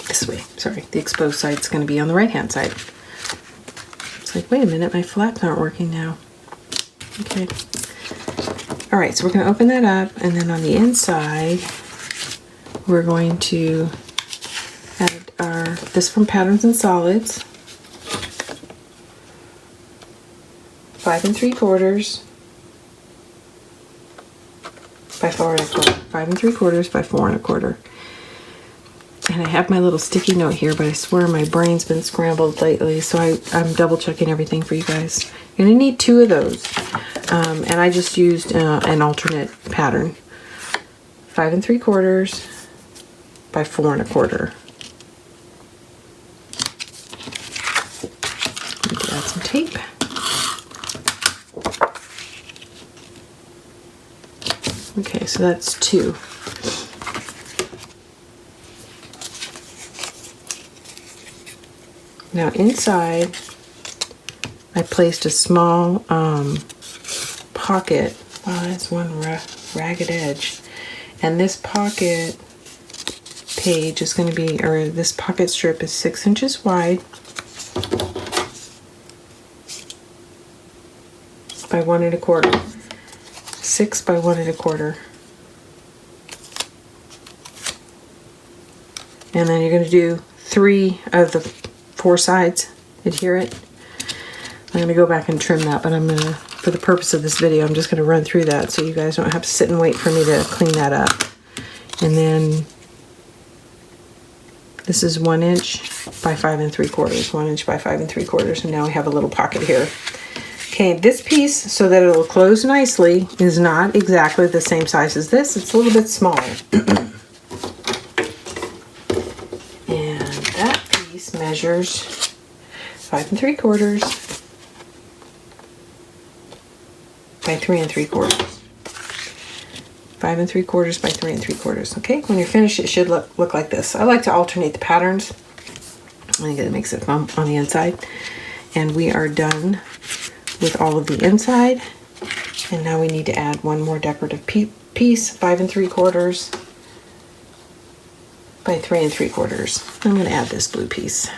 This way. Sorry, the exposed side's going to be on the right-hand side. It's like, wait a minute, my flaps aren't working now. Okay. All right, so we're going to open that up, and then on the inside, we're going to add this from Patterns and Solids, 5 3/4 by 4 1/4, 5 3/4 by 4 1/4. And I have my little sticky note here, but I swear my brain's been scrambled lately, so I'm double checking everything for you guys. You're gonna need 2 of those. And I just used an alternate pattern. 5 3/4 by 4 1/4. Add some tape. Okay, so that's 2. Now inside, I placed a small pocket. Oh, that's one ragged edge. And this pocket page is going to be, or this pocket strip is 6 inches wide by 1 1/4. 6 by 1 1/4. And then you're going to do 3 of the 4 sides, adhere it. I'm going to go back and trim that, but I'm going to, for the purpose of this video, I'm just going to run through that so you guys don't have to sit and wait for me to clean that up. And then this is 1 inch by 5 3/4, 1 inch by 5 3/4, and now we have a little pocket here. Okay, this piece, so that it'll close nicely, is not exactly the same size as this. It's a little bit smaller. Measures 5 3/4 by 3 3/4. 5 3/4 by 3 3/4. Okay, when you're finished, it should look like this. I like to alternate the patterns. I think it makes it fun on the inside. And we are done with all of the inside. And now we need to add one more decorative piece, 5 3/4 by 3 3/4. I'm going to add this blue piece.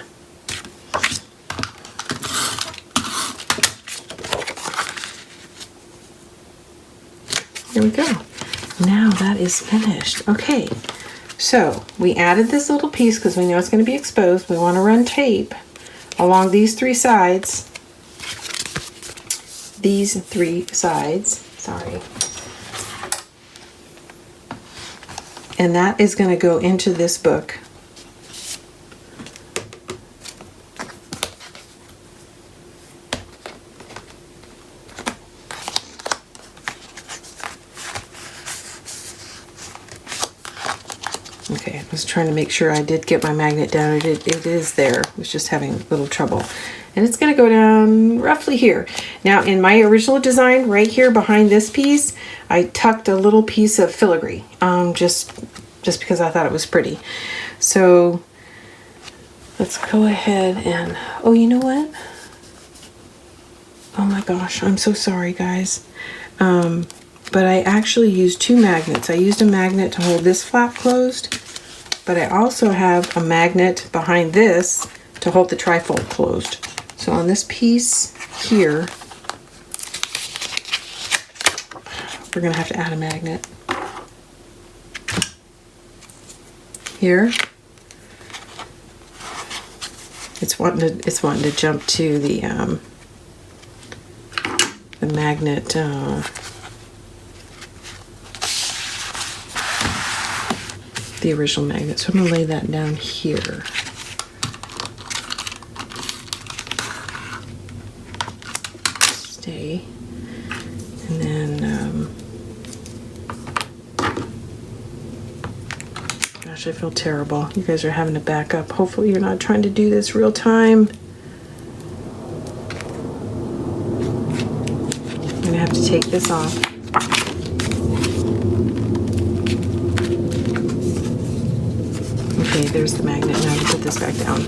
There we go. Now that is finished. Okay, so we added this little piece because we know it's going to be exposed. We want to run tape along these 3 sides. These 3 sides, sorry. And that is going to go into this book. Okay, I was trying to make sure I did get my magnet down. It is there. I was just having a little trouble. And it's going to go down roughly here. Now, in my original design, right here behind this piece, I tucked a little piece of filigree, just because I thought it was pretty. So let's go ahead and, oh, you know what? Oh my gosh, I'm so sorry, guys. But I actually used 2 magnets. I used a magnet to hold this flap closed, but I also have a magnet behind this to hold the trifold closed. So on this piece here, we're going to have to add a magnet. Here, it's wanting to jump to the magnet. The original magnet. So I'm going to lay that down here. Stay. And then, gosh, I feel terrible. You guys are having to back up. Hopefully you're not trying to do this real time. gonna have to take this off. Okay, there's the magnet. Now you put this back down.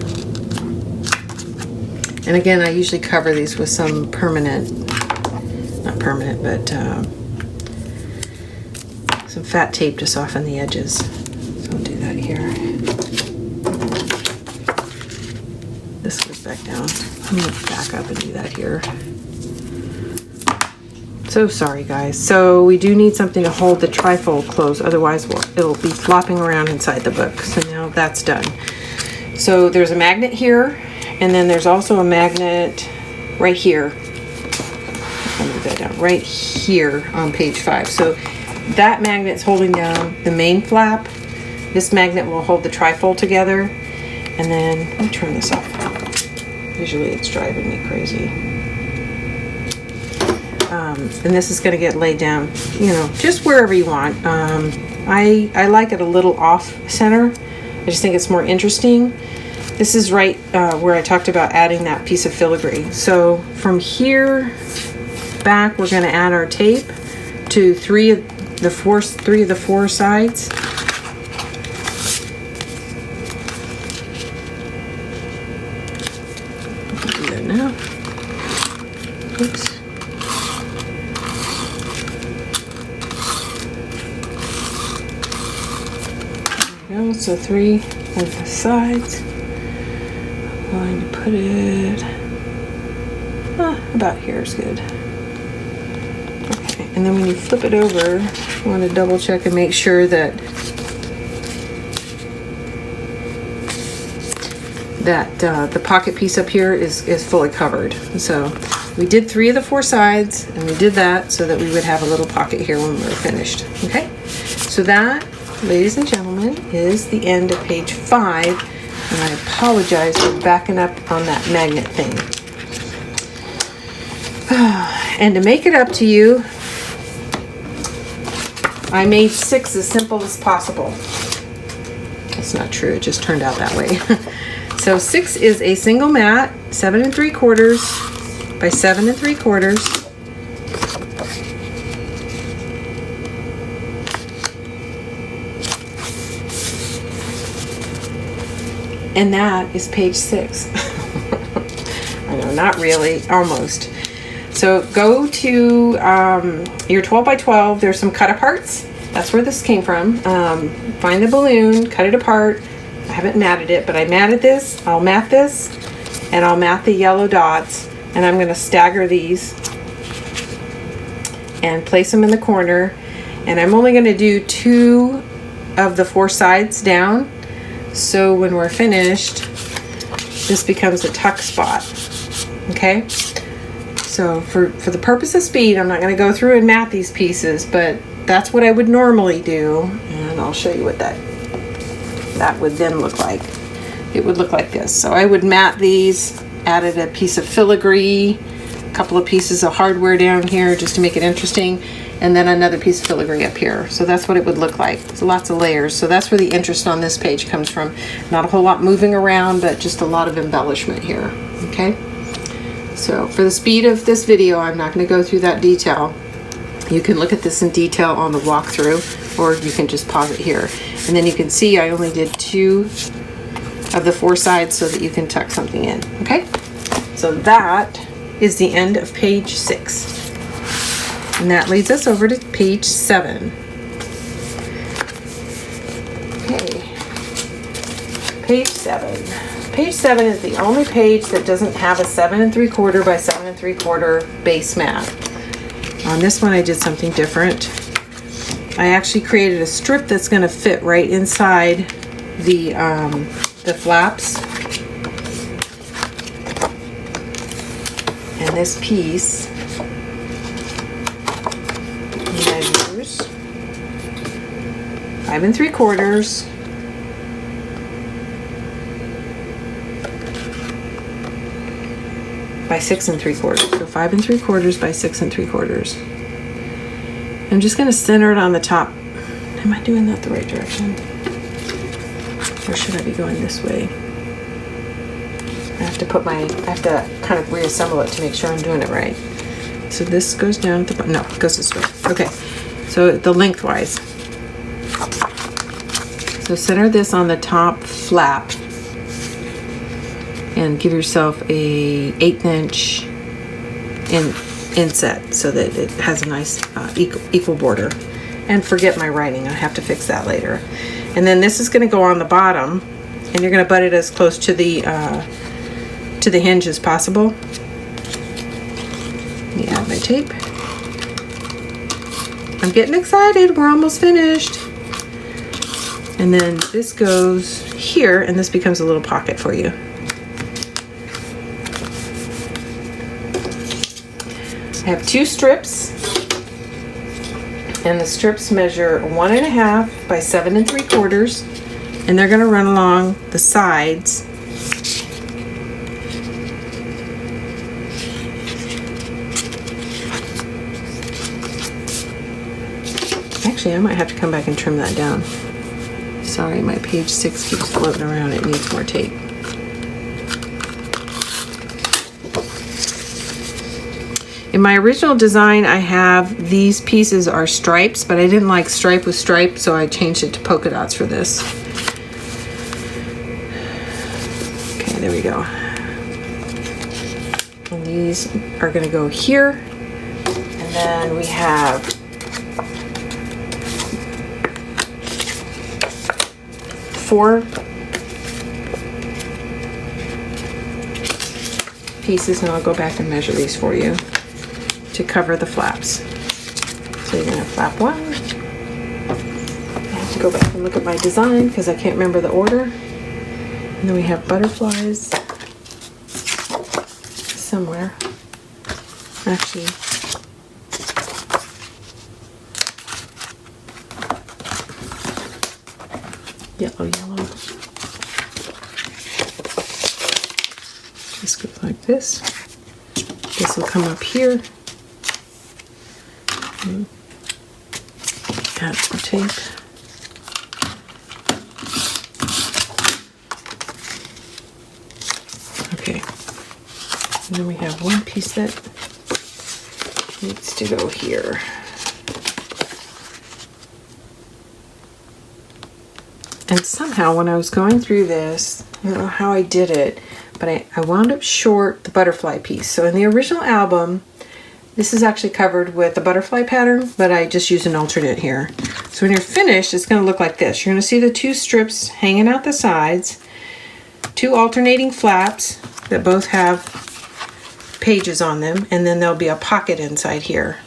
And again, I usually cover these with some permanent, not permanent, but some fat tape to soften the edges. So I'll do that here. This goes back down. I'm gonna back up and do that here. So sorry guys. So we do need something to hold the trifold closed, otherwise it'll be flopping around inside the book. So now that's done. So there's a magnet here, and then there's also a magnet right here. I'll move that down, right here on page 5. So that magnet's holding down the main flap. This magnet will hold the trifold together. And then, let me turn this off. Visually it's driving me crazy. And this is going to get laid down, you know, just wherever you want. I like it a little off center. I just think it's more interesting. This is right where I talked about adding that piece of filigree. So from here back, we're going to add our tape to three of the four sides. I'll do that now. Oops. So 3 of the sides. I'm going to put it about here is good. Okay, and then when you flip it over, you want to double check and make sure that the pocket piece up here is fully covered. So we did 3 of the 4 sides, and we did that so that we would have a little pocket here when we were finished. Okay, so that, ladies and gentlemen, is the end of page 5, and I apologize for backing up on that magnet thing. And to make it up to you, I made 6 as simple as possible. That's not true, it just turned out that way. So 6 is a single mat, 7 3/4 by 7 3/4. And that is page 6. I know, not really, almost. So go to your 12 by 12. There's some cut aparts. That's where this came from. Find the balloon, cut it apart. I haven't matted it, but I matted this. I'll mat this, and I'll mat the yellow dots. And I'm going to stagger these and place them in the corner. And I'm only going to do 2 of the 4 sides down. So when we're finished, this becomes a tuck spot. Okay? So for the purpose of speed, I'm not going to go through and mat these pieces, but that's what I would normally do. And I'll show you what that would then look like. It would look like this. So I would mat these, added a piece of filigree, a couple of pieces of hardware down here just to make it interesting, and then another piece of filigree up here. So that's what it would look like. It's lots of layers. So that's where the interest on this page comes from. Not a whole lot moving around, but just a lot of embellishment here. Okay? So for the speed of this video, I'm not going to go through that detail. You can look at this in detail on the walkthrough, or you can just pause it here. And then you can see I only did 2 of the 4 sides so that you can tuck something in. Okay? So that is the end of page 6. And that leads us over to page 7. Okay. Page 7. Page 7 is the only page that doesn't have a 7 3/4 by 7 3/4 base mat. On this one I did something different. I actually created a strip that's going to fit right inside the flaps. And this piece measures 5 3/4 by 6 3/4. So 5 3/4 by 6 3/4. I'm just going to center it on the top. Am I doing that the right direction? Or should I be going this way? I have to kind of reassemble it to make sure I'm doing it right. So this goes down at the bottom. No, it goes this way. Okay, so the lengthwise. So center this on the top flap and give yourself a 1/8 inch inset so that it has a nice equal border. And forget my writing, I have to fix that later. And then this is going to go on the bottom, and you're going to butt it as close to the hinge as possible. Let me add my tape. I'm getting excited, we're almost finished. And then this goes here, and this becomes a little pocket for you. I have 2 strips, and the strips measure 1.5 by 7 3/4, and they're going to run along the sides. Actually, I might have to come back and trim that down. Sorry, my page 6 keeps floating around. It needs more tape. In my original design, I have these pieces are stripes, but I didn't like stripe with stripe, so I changed it to polka dots for this. Okay, there we go. And these are going to go here. And then we have four pieces, and I'll go back and measure these for you to cover the flaps. So you're going to have flap 1. I have to go back and look at my design because I can't remember the order. And then we have butterflies somewhere. Actually, yellow. This goes like this. This will come up here. Add some tape. Okay. And then we have one piece that needs to go here. And somehow when I was going through this, I don't know how I did it, but I wound up short the butterfly piece. So in the original album, this is actually covered with a butterfly pattern, but I just used an alternate here. So when you're finished, it's going to look like this. You're going to see the 2 strips hanging out the sides, 2 alternating flaps that both have pages on them, and then there'll be a pocket inside here.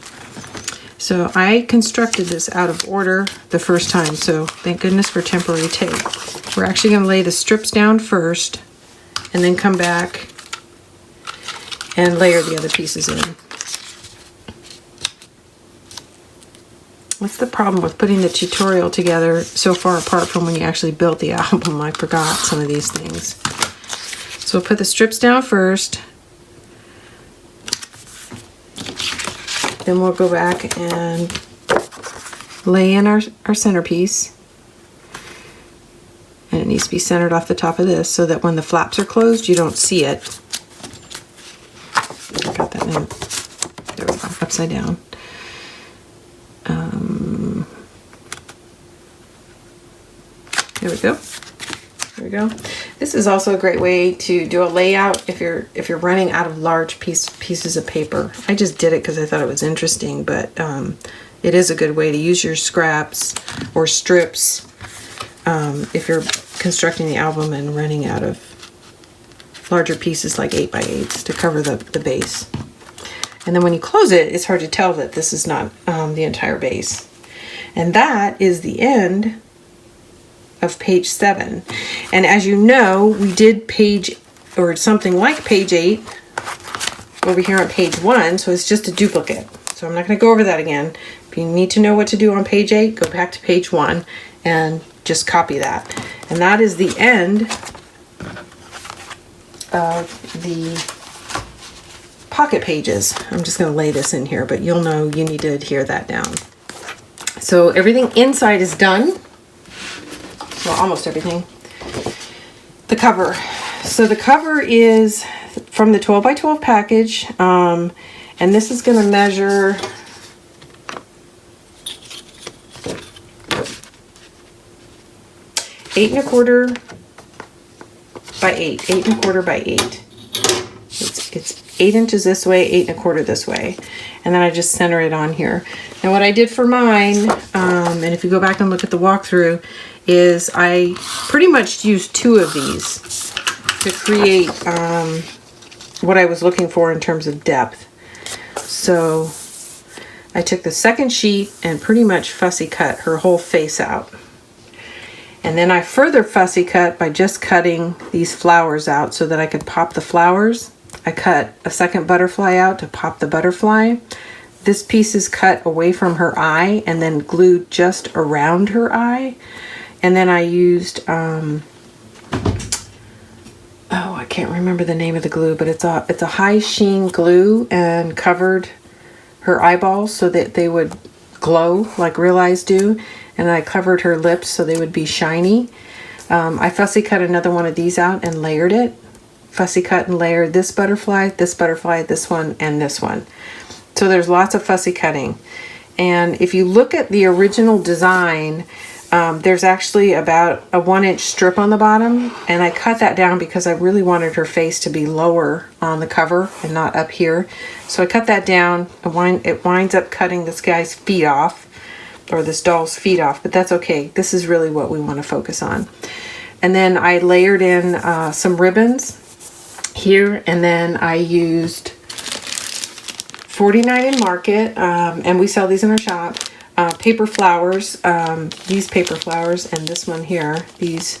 So I constructed this out of order the first time, so thank goodness for temporary tape. We're actually going to lay the strips down first, and then come back and layer the other pieces in. What's the problem with putting the tutorial together so far apart from when you actually built the album? I forgot some of these things. So we'll put the strips down first. Then we'll go back and lay in our centerpiece. And it needs to be centered off the top of this so that when the flaps are closed, you don't see it. I got that in. There we go, upside down. There we go. There we go. This is also a great way to do a layout if you're running out of large pieces of paper. I just did it because I thought it was interesting, but it is a good way to use your scraps or strips if you're constructing the album and running out of larger pieces like 8x8s to cover the base. And then when you close it, it's hard to tell that this is not the entire base. And that is the end of page 7. And as you know, we did page, or something like page 8 over here on page 1, so it's just a duplicate. So I'm not going to go over that again. If you need to know what to do on page 8, go back to page 1 and just copy that. And that is the end of the pocket pages. I'm just going to lay this in here, but you'll know you need to adhere that down. So everything inside is done. Well, almost everything. The cover. So the cover is from the 12x12 package, and And this is going to measure 8 1/4 by 8, 8 1/4 by 8. It's 8 inches this way, 8 1/4 this way. And then I just center it on here. Now what I did for mine, and if you go back and look at the walkthrough, is I pretty much used 2 of these to create what I was looking for in terms of depth. So I took the second sheet and pretty much fussy cut her whole face out. And then I further fussy cut by just cutting these flowers out so that I could pop the flowers. I cut a second butterfly out to pop the butterfly. This piece is cut away from her eye and then glued just around her eye. And then I used, oh, I can't remember the name of the glue, but it's a high sheen glue, and covered her eyeballs so that they would glow like real eyes do. And I covered her lips so they would be shiny. I fussy cut another one of these out and layered it. Fussy cut and layered this butterfly, this one, and this one. So there's lots of fussy cutting. And if you look at the original design, there's actually about a 1-inch strip on the bottom, and I cut that down because I really wanted her face to be lower on the cover and not up here. So I cut that down. It winds up cutting this guy's feet off, or this doll's feet off, but that's okay. This is really what we want to focus on. And then I layered in some ribbons here, and then I used 49 in Market, and we sell these in our shop. Paper flowers, these paper flowers, and this one here, these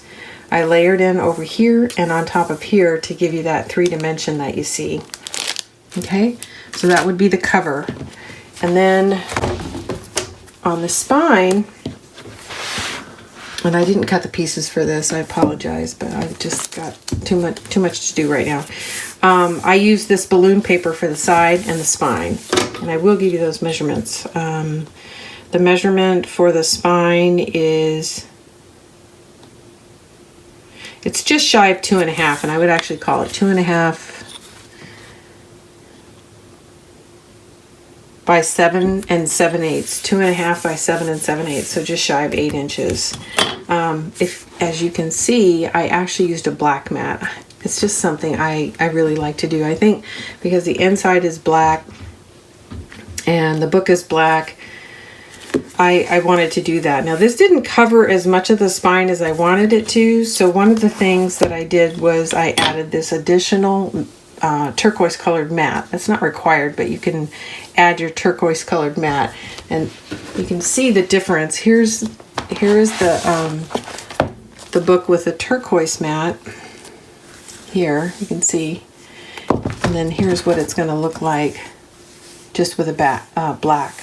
I layered in over here and on top of here to give you that 3-dimension that you see. Okay, so that would be the cover. And then on the spine, and I didn't cut the pieces for this, I apologize, but I've just got too much to do right now. I used this balloon paper for the side and the spine, and I will give you those measurements. The measurement for the spine is, it's just shy of 2.5, and I would actually call it 2.5 by 7 7/8, 2.5 by 7 7/8, so just shy of 8 inches. As you can see, I actually used a black mat. It's just something I really like to do. I think because the inside is black and the book is black, I wanted to do that. Now this didn't cover as much of the spine as I wanted it to, so one of the things that I did was I added this additional turquoise colored mat. That's not required, but you can add your turquoise colored mat, and you can see the difference. Here is the book with a turquoise mat. Here you can see, and then here's what it's going to look like just with a black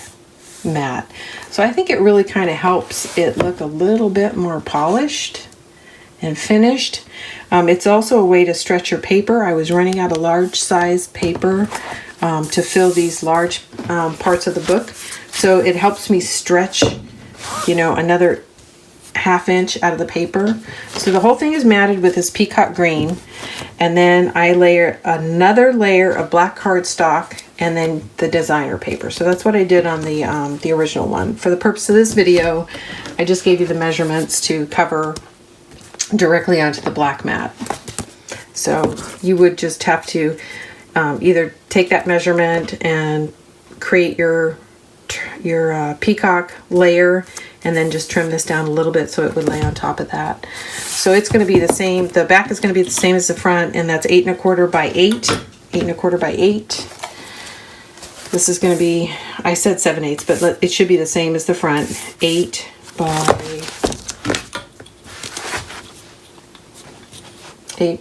mat. So I think it really kind of helps it look a little bit more polished and finished. It's also a way to stretch your paper. I was running out of large size paper to fill these large parts of the book, so it helps me stretch, another 1/2 inch out of the paper. So the whole thing is matted with this peacock green, and then I layer another layer of black cardstock and then the designer paper. So that's what I did on the original one. For the purpose of this video, I just gave you the measurements to cover directly onto the black mat. So you would just have to either take that measurement and create your peacock layer, and then just trim this down a little bit so it would lay on top of that. So it's going to be the same. The back is going to be the same as the front, and that's 8 1/4 by 8. 8 1/4 by 8. This is going to be, I said 7/8, but it should be the same as the front. 8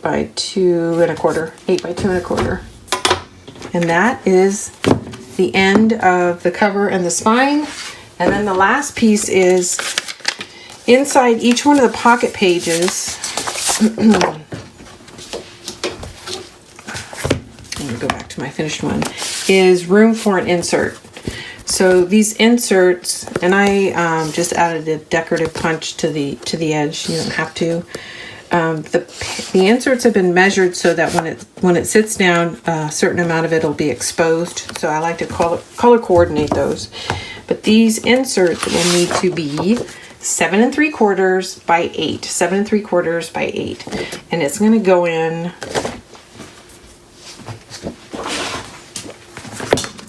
by 2 1/4. 8 by 2 1/4. And that is the end of the cover and the spine. And then the last piece is inside each one of the pocket pages. Let me go back to my finished one. Is room for an insert. So these inserts, and I just added a decorative punch to the edge. You don't have to. The inserts have been measured so that when it sits down, a certain amount of it will be exposed. So I like to color coordinate those. But these inserts will need to be 7 3/4 by 8. 7 3/4 by 8. And it's going to go in.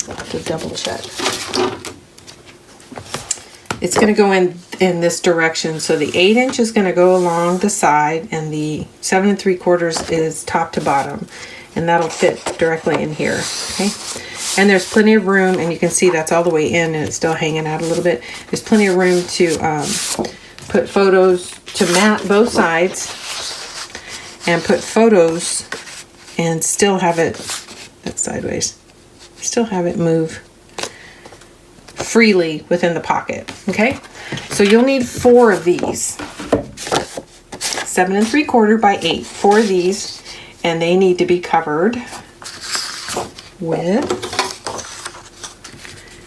I have to double check. It's going to go in this direction. So the 8" is going to go along the side, and the 7 3/4 is top to bottom, and that'll fit directly in here. Okay. And there's plenty of room, and you can see that's all the way in, and it's still hanging out a little bit. There's plenty of room to put photos, to mat both sides, and put photos, and still have it, that's sideways, still have it move freely within the pocket. Okay, so you'll need 4 of these, 7 3/4 by 8, 4 of these, and they need to be covered with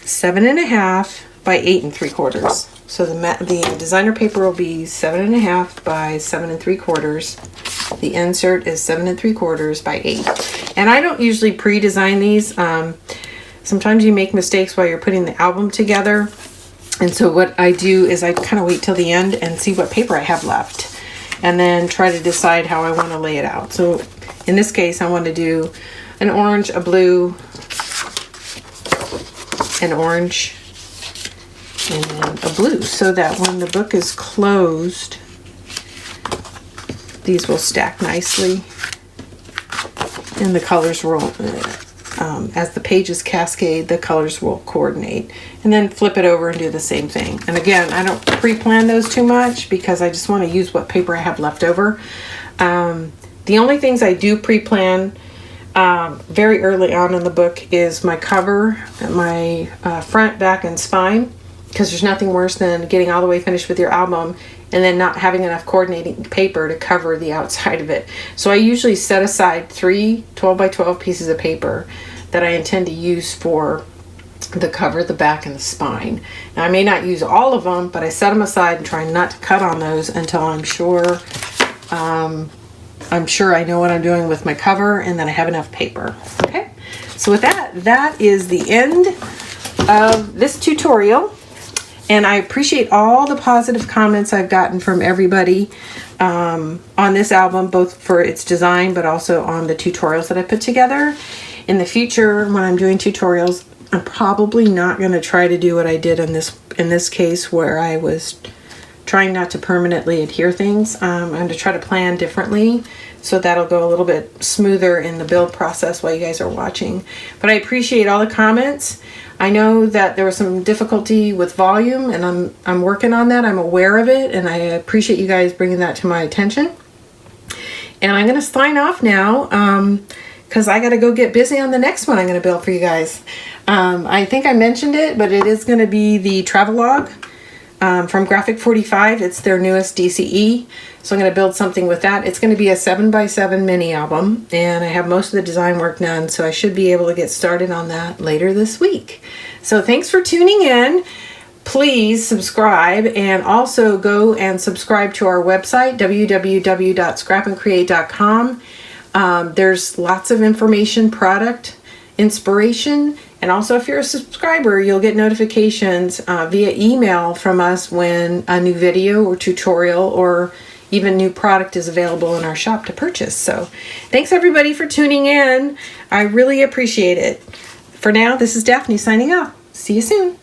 7 1/2 by 8 3/4. So the designer paper will be 7 1/2 by 7 3/4. The insert is 7 3/4 by 8. And I don't usually pre-design these. Sometimes you make mistakes while you're putting the album together. And so what I do is I kind of wait till the end and see what paper I have left, and then try to decide how I want to lay it out. So in this case, I want to do an orange, a blue, an orange, and then a blue, so that when the book is closed, these will stack nicely, and the colors will, as the pages cascade, the colors will coordinate. And then flip it over and do the same thing. And again, I don't pre-plan those too much because I just want to use what paper I have left over. The only things I do pre-plan very early on in the book is my cover, my front, back, and spine, because there's nothing worse than getting all the way finished with your album and then not having enough coordinating paper to cover the outside of it. So I usually set aside 3 12 by 12 pieces of paper that I intend to use for the cover, the back, and the spine. Now I may not use all of them, but I set them aside and try not to cut on those until I'm sure I know what I'm doing with my cover and then I have enough paper. Okay, so with that is the end of this tutorial. And I appreciate all the positive comments I've gotten from everybody on this album, both for its design, but also on the tutorials that I put together. In the future, when I'm doing tutorials, I'm probably not going to try to do what I did in this case, where I was trying not to permanently adhere things. I'm going to try to plan differently, so that'll go a little bit smoother in the build process while you guys are watching. But I appreciate all the comments. I know that there was some difficulty with volume, and I'm working on that. I'm aware of it, and I appreciate you guys bringing that to my attention. And I'm going to sign off now because I got to go get busy on the next one I'm going to build for you guys. I think I mentioned it, but it is going to be the travelogue from Graphic 45. It's their newest DCE. So I'm going to build something with that. It's going to be a 7x7 mini album, and I have most of the design work done, so I should be able to get started on that later this week. So thanks for tuning in. Please subscribe, and also go and subscribe to our website, www.scrapandcreate.com. There's lots of information, product, inspiration, and also if you're a subscriber, you'll get notifications via email from us when a new video or tutorial or even new product is available in our shop to purchase. So thanks everybody for tuning in. I really appreciate it. For now, this is Daphne signing off. See you soon.